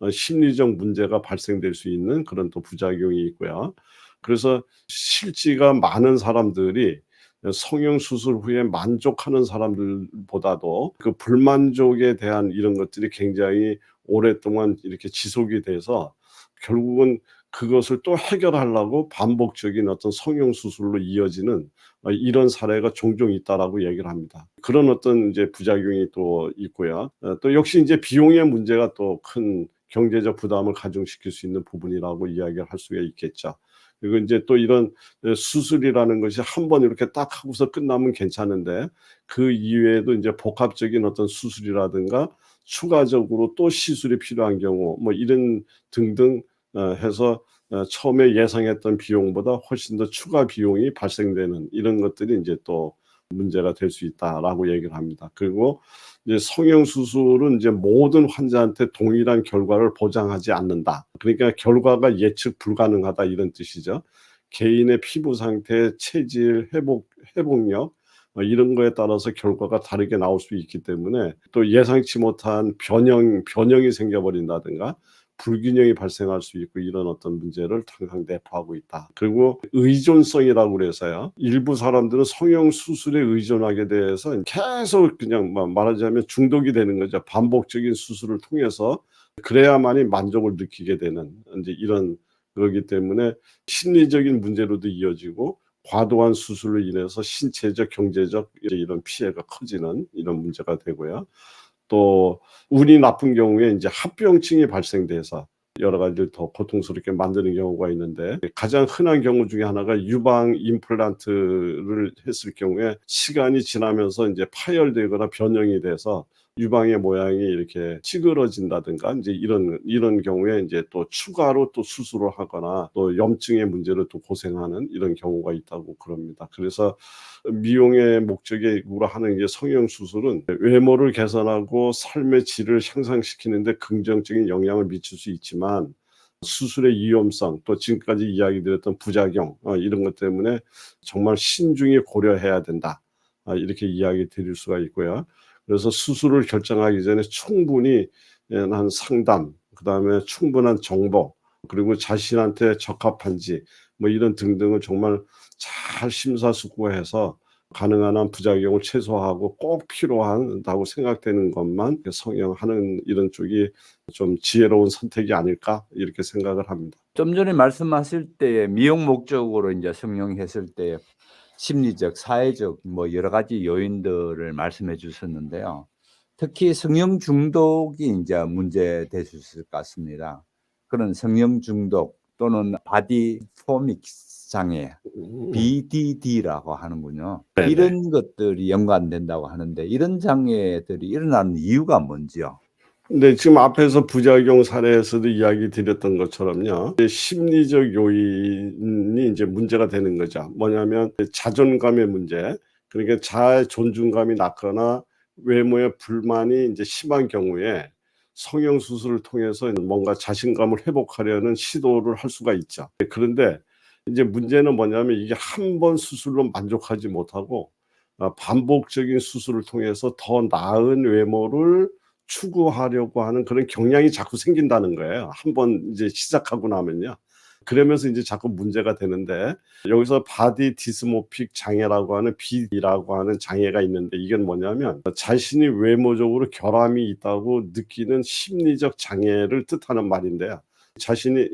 심리적 문제가 발생될 수 있는 그런 또 부작용이 있고요. 그래서 실지가 많은 사람들이 성형 수술 후에 만족하는 사람들보다도 그 불만족에 대한 이런 것들이 굉장히 오랫동안 이렇게 지속이 돼서 결국은 그것을 또 해결하려고 반복적인 어떤 성형 수술로 이어지는 이런 사례가 종종 있다라고 얘기를 합니다. 그런 어떤 이제 부작용이 또 있고요. 또 역시 인제 비용의 문제가 또 큰 경제적 부담을 가중시킬 수 있는 부분이라고 이야기를 할 수가 있겠죠. 그리고 인제 또 이런 수술이라는 것이 한 번 이렇게 딱 하고서 끝나면 괜찮은데 그 이외에도 인제 복합적인 어떤 수술이라든가 추가적으로 또 시술이 필요한 경우 뭐 이런 등등 해서 처음에 예상했던 비용보다 훨씬 더 추가 비용이 발생되는 이런 것들이 인제 또 문제가 될 수 있다라고 얘기를 합니다. 그리고 이제 성형 수술은 이제 모든 환자한테 동일한 결과를 보장하지 않는다. 그러니까 결과가 예측 불가능하다 이런 뜻이죠. 개인의 피부 상태, 체질, 회복력 이런 거에 따라서 결과가 다르게 나올 수 있기 때문에 또 예상치 못한 변형이 생겨 버린다든가 불균형이 발생할 수 있고 이런 어떤 문제를 항상 내포하고 있다. 그리고 의존성이라고 그래서요. 일부 사람들은 성형 수술에 의존하게 돼서 계속 그냥 말하자면 중독이 되는 거죠. 반복적인 수술을 통해서 그래야만이 만족을 느끼게 되는 인제 이런 그러기 때문에 심리적인 문제로도 이어지고 과도한 수술로 인해서 신체적, 경제적 이런 피해가 커지는 이런 문제가 되고요. 또 운이 나쁜 경우에 인제 합병증이 발생돼서 여러 가지를 더 고통스럽게 만드는 경우가 있는데 가장 흔한 경우 중에 하나가 유방 임플란트를 했을 경우에 시간이 지나면서 인제 파열되거나 변형이 돼서 유방의 모양이 이렇게 찌그러진다든가 인제 이런 경우에 인제 또 추가로 또 수술을 하거나 또 염증의 문제로 또 고생하는 이런 경우가 있다고 그럽니다. 그래서 미용의 목적으로 하는 이제 성형 수술은 외모를 개선하고 삶의 질을 향상시키는 데 긍정적인 영향을 미칠 수 있지만 수술의 위험성 또 지금까지 이야기 드렸던 부작용 이런 것 때문에 정말 신중히 고려해야 된다. 이렇게 이야기 드릴 수가 있고요. 그래서 수술을 결정하기 전에 충분히 한 상담, 그다음에 충분한 정보, 그리고 자신한테 적합한지 뭐 이런 등등을 정말 잘 심사숙고해서 가능한 한 부작용을 최소화하고 꼭 필요하다고 생각되는 것만 성형하는 이런 쪽이 좀 지혜로운 선택이 아닐까 이렇게 생각을 합니다. 좀 전에 말씀하실 때에 미용 목적으로 인제 성형했을 때 심리적, 사회적 뭐 여러 가지 요인들을 말씀해 주셨는데요. 특히 성형 중독이 인제 문제될 수 있을 것 같습니다. 그런 성형 중독 또는 바디 포믹스 장애 음. BDD라고 하는군요. 네네. 이런 것들이 연관된다고 하는데 이런 장애들이 일어나는 이유가 뭔지요? 네. 지금 앞에서 부작용 사례에서도 이야기 드렸던 것처럼요. 이제 심리적 요인이 인제 문제가 되는 거죠. 뭐냐면 자존감의 문제, 그러니까 자아 존중감이 낮거나 외모에 불만이 인제 심한 경우에 성형 수술을 통해서 뭔가 자신감을 회복하려는 시도를 할 수가 있죠. 그런데 인제 문제는 뭐냐면 이게 한 번 수술로 만족하지 못하고 반복적인 수술을 통해서 더 나은 외모를 추구하려고 하는 그런 경향이 자꾸 생긴다는 거예요, 한 번 이제 시작하고 나면요. 그러면서 인제 자꾸 문제가 되는데 여기서 바디 디스모픽 장애라고 하는 BD라고 하는 장애가 있는데 이건 뭐냐면 자신이 외모적으로 결함이 있다고 느끼는 심리적 장애를 뜻하는 말인데요. 자신의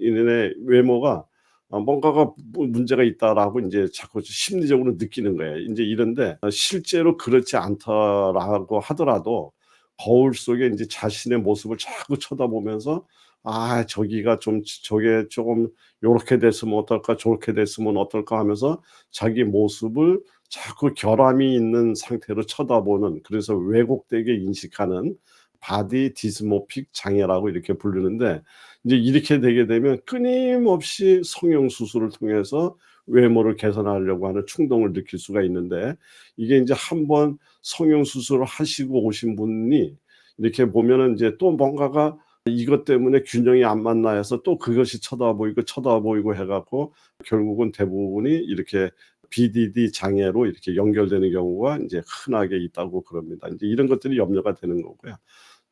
외모가 뭔가가 문제가 있다라고 인제 자꾸 심리적으로 느끼는 거예요. 인제 이런데 실제로 그렇지 않다라고 하더라도 거울 속에 인제 자신의 모습을 자꾸 쳐다보면서 '아 저기가 좀 저게 쪼금 요렇게 됐으면 어떨까? 저렇게 됐으면 어떨까?' 하면서 자기 모습을 자꾸 결함이 있는 상태로 쳐다보는, 그래서 왜곡되게 인식하는 바디 디스모픽 장애라고 이렇게 부르는데 인제 이렇게 되게 되면 끊임없이 성형 수술을 통해서 외모를 개선하려고 하는 충동을 느낄 수가 있는데 이게 인제 한 번 성형 수술을 하시고 오신 분이 이렇게 보면은 인제 또 뭔가가 이것 때문에 균형이 안 맞나 해서 또 그것이 쳐다보이고 해 갖고 결국은 대부분이 이렇게 BDD 장애로 이렇게 연결되는 경우가 인제 흔하게 있다고 그럽니다. 인제 이런 것들이 염려가 되는 거고요.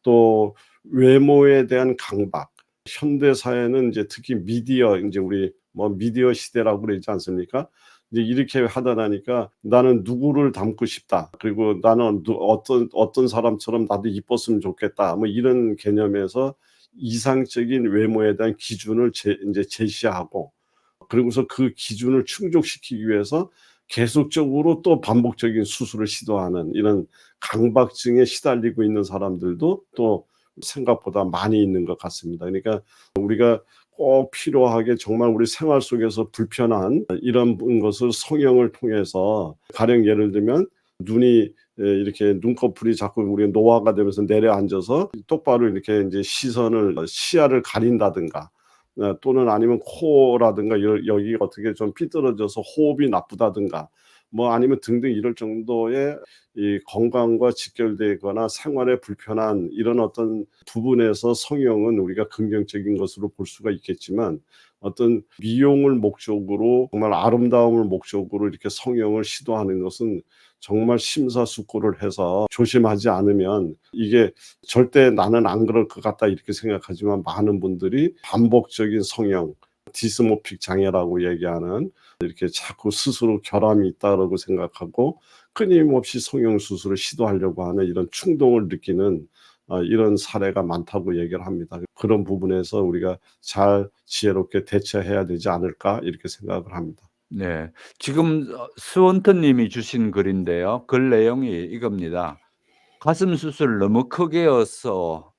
또 외모에 대한 강박. 현대 사회는 인제 특히 미디어 인제 우리 뭐 미디어 시대라고 그러지 않습니까? 이제 이렇게 하다 나니까 '나는 누구를 닮고 싶다. 그리고 나는 어떤 사람처럼 나도 이뻤으면 좋겠다.' 뭐 이런 개념에서 이상적인 외모에 대한 기준을 인제 제시하고 그리고서 그 기준을 충족시키기 위해서 계속적으로 또 반복적인 수술을 시도하는 이런 강박증에 시달리고 있는 사람들도 또 생각보다 많이 있는 것 같습니다. 그러니까 우리가 꼭 필요하게 정말 우리 생활 속에서 불편한 이런 것을 성형을 통해서 가령 예를 들면 눈이 이렇게 눈꺼풀이 자꾸 우리 노화가 되면서 내려앉아서 똑바로 이렇게 이제 시야를 가린다든가 또는 아니면 코라든가 여기가 어떻게 좀 삐뚤어져서 호흡이 나쁘다든가 뭐 아니면 등등 이럴 정도의 이 건강과 직결되거나 생활에 불편한 이런 어떤 부분에서 성형은 우리가 긍정적인 것으로 볼 수가 있겠지만 어떤 미용을 목적으로 정말 아름다움을 목적으로 이렇게 성형을 시도하는 것은 정말 심사숙고를 해서 조심하지 않으면 이게 절대 나는 안 그럴 것 같다 이렇게 생각하지만 많은 분들이 반복적인 성형, 디스모픽 장애라고 얘기하는 이렇게 자꾸 스스로 결함이 있다라고 생각하고 끊임없이 성형 수술을 시도하려고 하는 이런 충동을 느끼는 이런 사례가 많다고 얘기를 합니다. 그런 부분에서 우리가 잘 지혜롭게 대처해야 되지 않을까 이렇게 생각을 합니다. 네. 지금 스원턴 님이 주신 글인데요. 글 내용이 이겁니다. 가슴 수술을 너무 크게 해서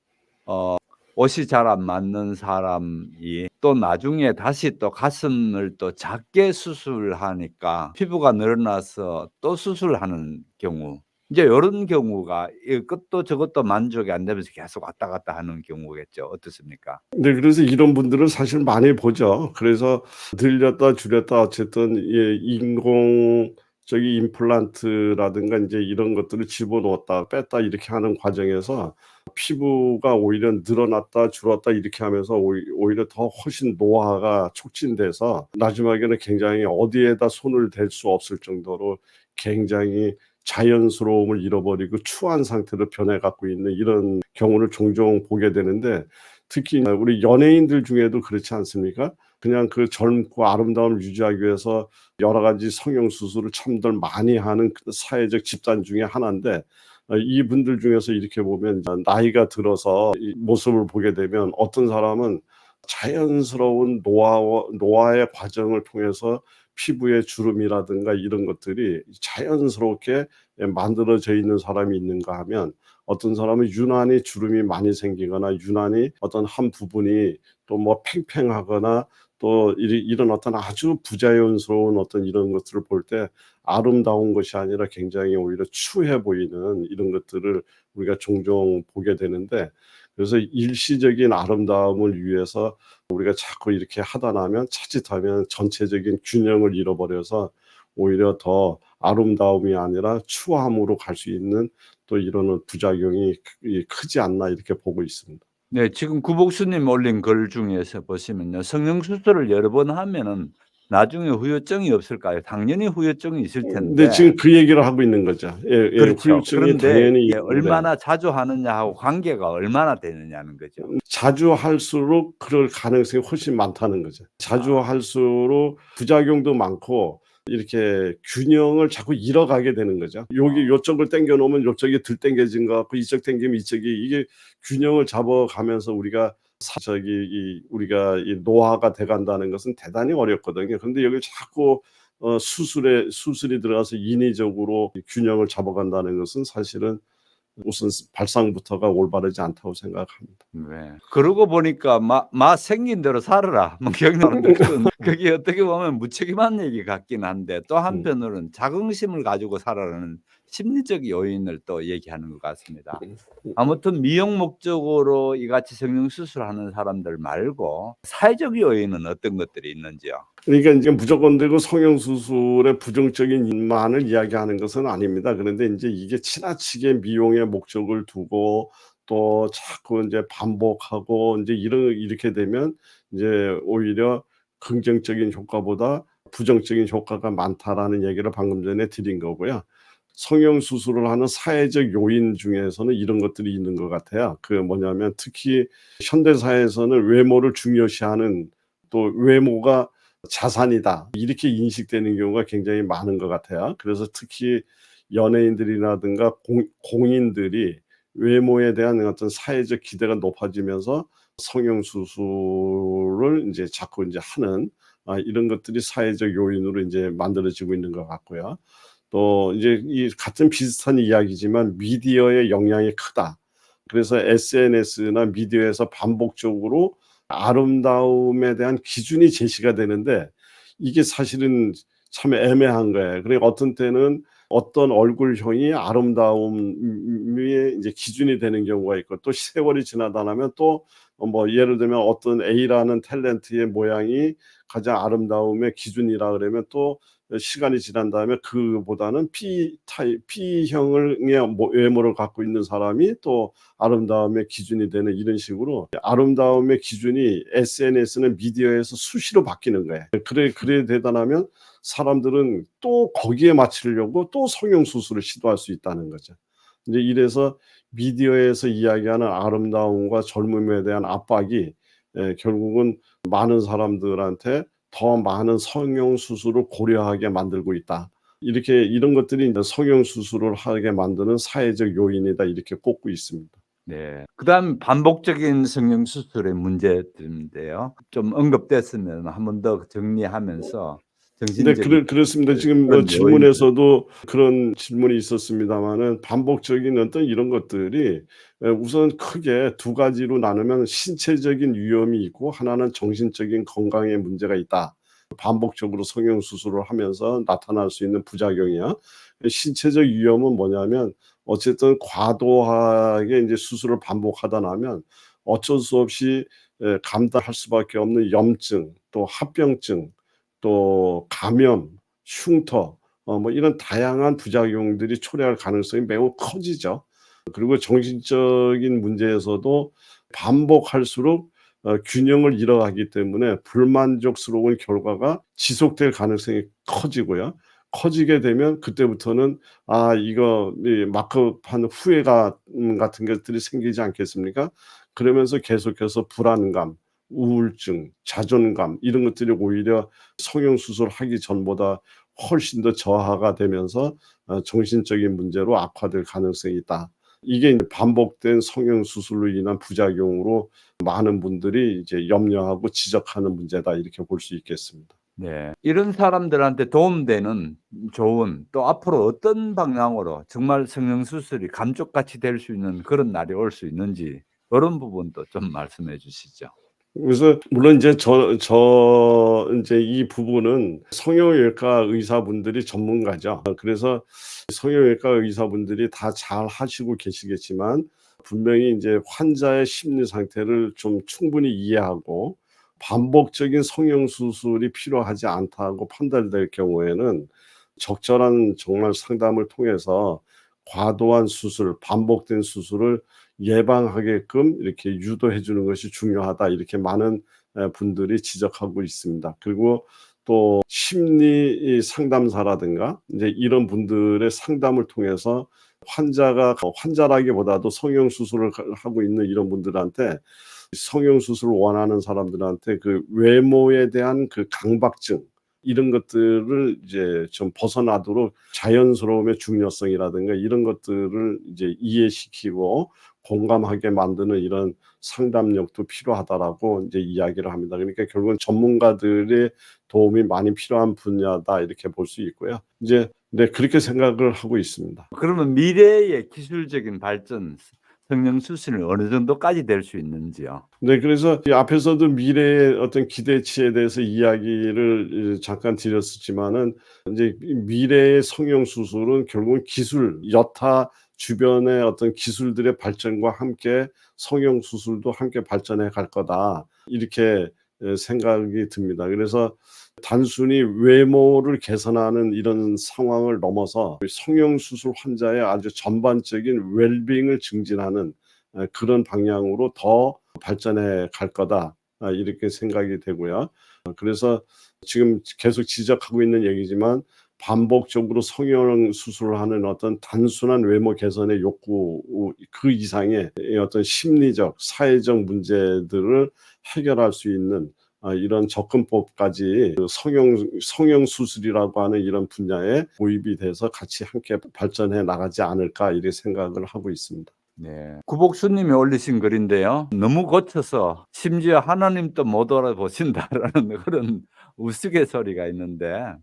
옷이 잘 안 맞는 사람이 또 나중에 다시 또 가슴을 또 작게 수술하니까 피부가 늘어나서 또 수술하는 경우. 이제 요런 경우가 이것도 저것도 만족이 안 되면서 계속 왔다 갔다 하는 경우겠죠. 어떻습니까? 네, 그래서 이런 분들은 사실 많이 보죠. 그래서 늘렸다 줄였다 어쨌든 인공적인 임플란트라든가 이제 이런 것들을 집어넣었다 뺐다 이렇게 하는 과정에서 피부가 오히려 늘어났다 줄었다 이렇게 하면서 오히려 더 훨씬 노화가 촉진돼서 마지막에는 굉장히 어디에다 손을 댈 수 없을 정도로 굉장히 자연스러움을 잃어버리고 추한 상태로 변해 갖고 있는 이런 경우를 종종 보게 되는데 특히 우리 연예인들 중에도 그렇지 않습니까? 그냥 그 젊고 아름다움을 유지하기 위해서 여러 가지 성형 수술을 참들 많이 하는 그 사회적 집단 중에 하나인데 이분들 중에서 이렇게 보면 나이가 들어서 이 모습을 보게 되면 어떤 사람은 자연스러운 노화의 과정을 통해서 피부의 주름이라든가 이런 것들이 자연스럽게 만들어져 있는 사람이 있는가 하면 어떤 사람은 유난히 주름이 많이 생기거나 유난히 어떤 한 부분이 또 뭐 팽팽하거나 또 이런 어떤 아주 부자연스러운 어떤 이런 것들을 볼 때 아름다운 것이 아니라 굉장히 오히려 추해 보이는 이런 것들을 우리가 종종 보게 되는데 그래서 일시적인 아름다움을 위해서 우리가 자꾸 이렇게 하다 나면 자칫하면 전체적인 균형을 잃어버려서 오히려 더 아름다움이 아니라 추함으로 갈 수 있는 또 이런 부작용이 크지 않나 이렇게 보고 있습니다. 네. 지금 구복수님 올린 글 중에서 보시면요. 성형 수술을 여러 번 하면은 나중에 후유증이 없을까요? 당연히 후유증이 있을 네, 텐데 지금 그 얘기를 하고 있는 거죠. 예, 그렇죠. 후유증이 그런데 당연히 이게 있는데 얼마나 자주 하느냐하고 관계가 얼마나 되느냐는 거죠. 자주 할수록 그럴 가능성이 훨씬 많다는 거죠. 자주 아. 할수록 부작용도 많고 이렇게 균형을 자꾸 잃어가게 되는 거죠. 여기 어. 요쪽을 당겨 놓으면 요쪽이 덜 당겨진 것 같고 이쪽 당기면 이쪽이 이게 균형을 잡아가면서 우리가 우리가 이 노화가 돼 간다는 것은 대단히 어렵거든요. 근데 여기 자꾸 수술이 들어가서 인위적으로 균형을 잡아간다는 것은 사실은 우선 발상부터가 올바르지 않다고 생각합니다. 네. 그러고 보니까 "마 생긴 대로 살아라." 뭐 경영하는데 그게 어떻게 보면 무책임한 얘기 같긴 한데 또 음. 한편으로는 자긍심을 가지고 살아라는 심리적 요인을 또 얘기하는 것 같습니다. 아무튼 미용 목적으로 이같이 성형 수술하는 사람들 말고 사회적 요인은 어떤 것들이 있는지요? 그러니까 인제 무조건 되고 성형 수술의 부정적인 인만을 이야기하는 것은 아닙니다. 그런데 인제 이게 지나치게 미용의 목적을 두고 또 자꾸 인제 반복하고 인제 이렇게 되면 이제 오히려 긍정적인 효과보다 부정적인 효과가 많다라는 얘기를 방금 전에 드린 거고요. 성형 수술을 하는 사회적 요인 중에서는 이런 것들이 있는 것 같아요. 그 뭐냐면 특히 현대 사회에서는 외모를 중요시하는 또 외모가 자산이다. 이렇게 인식되는 경우가 굉장히 많은 것 같아요. 그래서 특히 연예인들이라든가 공인들이 외모에 대한 어떤 사회적 기대가 높아지면서 성형 수술을 인제 자꾸 인제 하는 이런 것들이 사회적 요인으로 인제 만들어지고 있는 것 같고요. 또 이제 이 같은 비슷한 이야기지만 미디어의 영향이 크다. 그래서 SNS나 미디어에서 반복적으로 아름다움에 대한 기준이 제시가 되는데 이게 사실은 참 애매한 거예요. 그러니까 어떤 때는 어떤 얼굴형이 아름다움의 이제 기준이 되는 경우가 있고 또 세월이 지나다 나면 또 뭐 예를 들면 어떤 A라는 탤런트의 모양이 가장 아름다움의 기준이라 그러면 또 시간이 지난 다음에 그보다는 B형을 외모를 갖고 있는 사람이 또 아름다움의 기준이 되는 이런 식으로 아름다움의 기준이 SNS는 미디어에서 수시로 바뀌는 거예요. 그래 대단하면 사람들은 또 거기에 맞추려고 또 성형 수술을 시도할 수 있다는 거죠. 이제 이래서 미디어에서 이야기하는 아름다움과 젊음에 대한 압박이 결국은 많은 사람들한테 더 많은 성형 수술을 고려하게 만들고 있다. 이런 것들이 이제 성형 수술을 하게 만드는 사회적 요인이다 이렇게 꼽고 있습니다. 네. 그다음 반복적인 성형 수술의 문제들인데요. 좀 언급됐으면 한 번 더 정리하면서 네, 정신적인 그렇습니다. 지금 뭐 그런 요인들. 질문에서도 그런 질문이 있었습니다마는 반복적인 어떤 이런 것들이 우선 크게 두 가지로 나누면 신체적인 위험이 있고 하나는 정신적인 건강에 문제가 있다. 반복적으로 성형 수술을 하면서 나타날 수 있는 부작용이야. 신체적 위험은 뭐냐면 어쨌든 과도하게 이제 수술을 반복하다 나면 어쩔 수 없이 감당할 수밖에 없는 염증, 또 합병증, 또 감염, 흉터 뭐 이런 다양한 부작용들이 초래할 가능성이 매우 커지죠. 그리고 정신적인 문제에서도 반복할수록 균형을 잃어가기 때문에 불만족스러운 결과가 지속될 가능성이 커지고요. 커지게 되면 그때부터는 이거 막급한 후회가 같은 것들이 생기지 않겠습니까? 그러면서 계속해서 불안감, 우울증, 자존감 이런 것들이 오히려 성형 수술하기 전보다 훨씬 더 저하가 되면서 정신적인 문제로 악화될 가능성이 있다. 이게 이제 반복된 성형 수술로 인한 부작용으로 많은 분들이 이제 염려하고 지적하는 문제다 이렇게 볼 수 있겠습니다. 네. 이런 사람들한테 도움되는 조언, 또 앞으로 어떤 방향으로 정말 성형 수술이 감쪽같이 될 수 있는 그런 날이 올 수 있는지 그런 부분도 좀 말씀해 주시죠. 그래서 물론 이제 저 인제 이 부분은 성형외과 의사분들이 전문가죠. 그래서 성형외과 의사분들이 다 잘하시고 계시겠지만 분명히 인제 환자의 심리 상태를 좀 충분히 이해하고 반복적인 성형 수술이 필요하지 않다고 판단될 경우에는 적절한 정말 상담을 통해서 과도한 수술, 반복된 수술을 예방하게끔 이렇게 유도해 주는 것이 중요하다. 이렇게 많은 분들이 지적하고 있습니다. 그리고 또 심리 상담사라든가 이제 이런 분들의 상담을 통해서 환자라기보다도 성형 수술을 하고 있는 이런 분들한테 성형 수술을 원하는 사람들한테 그 외모에 대한 그 강박증 이런 것들을 이제 좀 벗어나도록 자연스러움의 중요성이라든가 이런 것들을 이제 이해시키고 공감하게 만드는 이런 상담력도 필요하다라고 이제 이야기를 합니다. 그러니까 결국은 전문가들의 도움이 많이 필요한 분야다 이렇게 볼 수 있고요. 이제 네, 그렇게 생각을 하고 있습니다. 그러면 미래의 기술적인 발전, 성형 수술은 어느 정도까지 될 수 있는지요? 네, 그래서 이 앞에서도 미래의 어떤 기대치에 대해서 이야기를 잠깐 드렸었지만은 인제 이 미래의 성형 수술은 결국은 기술, 여타 주변의 어떤 기술들의 발전과 함께 성형 수술도 함께 발전해 갈 거다. 이렇게 생각이 듭니다. 그래서 단순히 외모를 개선하는 이런 상황을 넘어서 성형 수술 환자의 아주 전반적인 웰빙을 증진하는 그런 방향으로 더 발전해 갈 거다. 이렇게 생각이 되고요. 그래서 지금 계속 지적하고 있는 얘기지만 반복적으로 성형 수술을 하는 어떤 단순한 외모 개선의 욕구 그 이상의 이 어떤 심리적, 사회적 문제들을 해결할 수 있는 이런 접근법까지 그 성형 수술이라고 하는 이런 분야에 도입이 돼서 같이 함께 발전해 나가지 않을까 이렇게 생각을 하고 있습니다. 네. 구복수 님이 올리신 글인데요. "너무 고쳐서 심지어 하나님도 못 알아보신다."라는 그런 우스갯소리가 있는데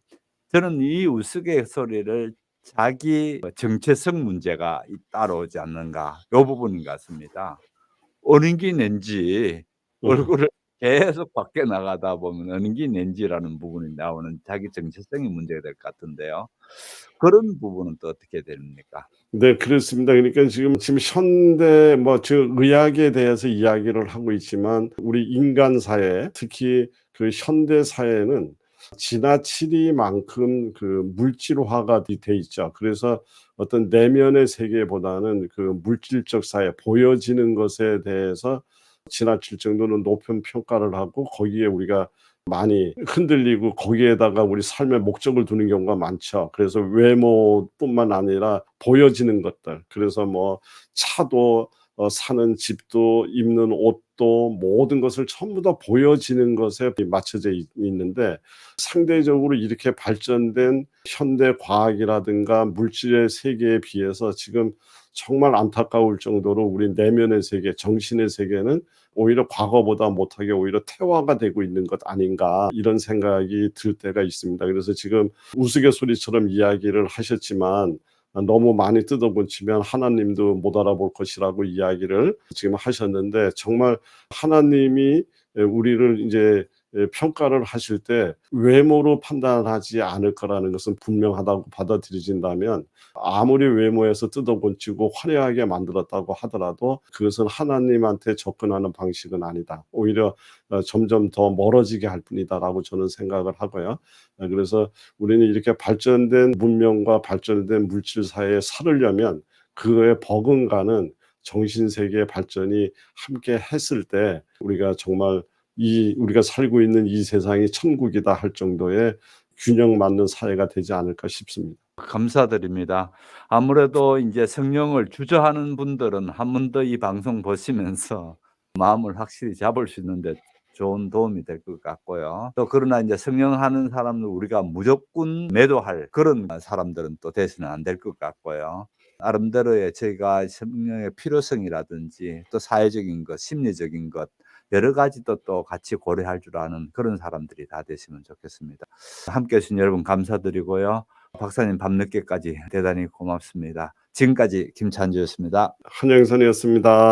저는 이 우스갯소리를 자기 정체성 문제가 따라오지 않는가 요 부분인 것 같습니다. 어린게 낸지 음. 얼굴을 계속 밖에 나가다 보면 어느 게 낸지라는 부분이 나오는 자기 정체성이 문제가 될 것 같은데요. 그런 부분은 또 어떻게 됩니까? 네, 그렇습니다. 그러니까 지금 현대 뭐 즉 의학에 대해서 이야기를 하고 있지만 우리 인간 사회, 특히 그 현대 사회는 지나치리만큼 그 물질화가 돼 있죠. 그래서 어떤 내면의 세계보다는 그 물질적 사회, 보여지는 것에 대해서 지나칠 정도로 높은 평가를 하고 거기에 우리가 많이 흔들리고 거기에다가 우리 삶의 목적을 두는 경우가 많죠. 그래서 외모뿐만 아니라 보여지는 것들. 그래서 뭐 차도 사는 집도 입는 옷도 모든 것을 전부 다 보여지는 것에 맞춰져 있는데 상대적으로 이렇게 발전된 현대 과학이라든가 물질의 세계에 비해서 지금 정말 안타까울 정도로 우리 내면의 세계, 정신의 세계는 오히려 과거보다 못하게 오히려 퇴화가 되고 있는 것 아닌가 이런 생각이 들 때가 있습니다. 그래서 지금 우스갯소리처럼 이야기를 하셨지만 너무 많이 뜯어고치면 하나님도 못 알아볼 것이라고 이야기를 지금 하셨는데 정말 하나님이 우리를 이제 평가를 하실 때 외모로 판단하지 않을 거라는 것은 분명하다고 받아들여진다면 아무리 외모에서 뜯어고치고 화려하게 만들었다고 하더라도 그것은 하나님한테 접근하는 방식은 아니다. 오히려 점점 더 멀어지게 할 뿐이다라고 저는 생각을 하고요. 그래서 우리는 이렇게 발전된 문명과 발전된 물질 사회에 살으려면 그거에 버금가는 정신세계의 발전이 함께 했을 때 우리가 정말 우리가 살고 있는 이 세상이 천국이다 할 정도의 균형 맞는 사회가 되지 않을까 싶습니다. 감사드립니다. 아무래도 인제 성령을 주저하는 분들은 한 번 더 이 방송 보시면서 마음을 확실히 잡을 수 있는 데 좋은 도움이 될 것 같고요. 또 그러나 인제 성령하는 사람을 우리가 무조건 매도할 그런 사람들은 또 돼서는 안 될 것 같고요. 나름대로의 저희가 성령의 필요성이라든지 또 사회적인 것, 심리적인 것 여러 가지도 또 같이 고려할 줄 아는 그런 사람들이 다 되시면 좋겠습니다. 함께 해 주신 여러분 감사드리고요. 박사님 밤늦게까지 대단히 고맙습니다. 지금까지 김찬주였습니다. 한영선이었습니다.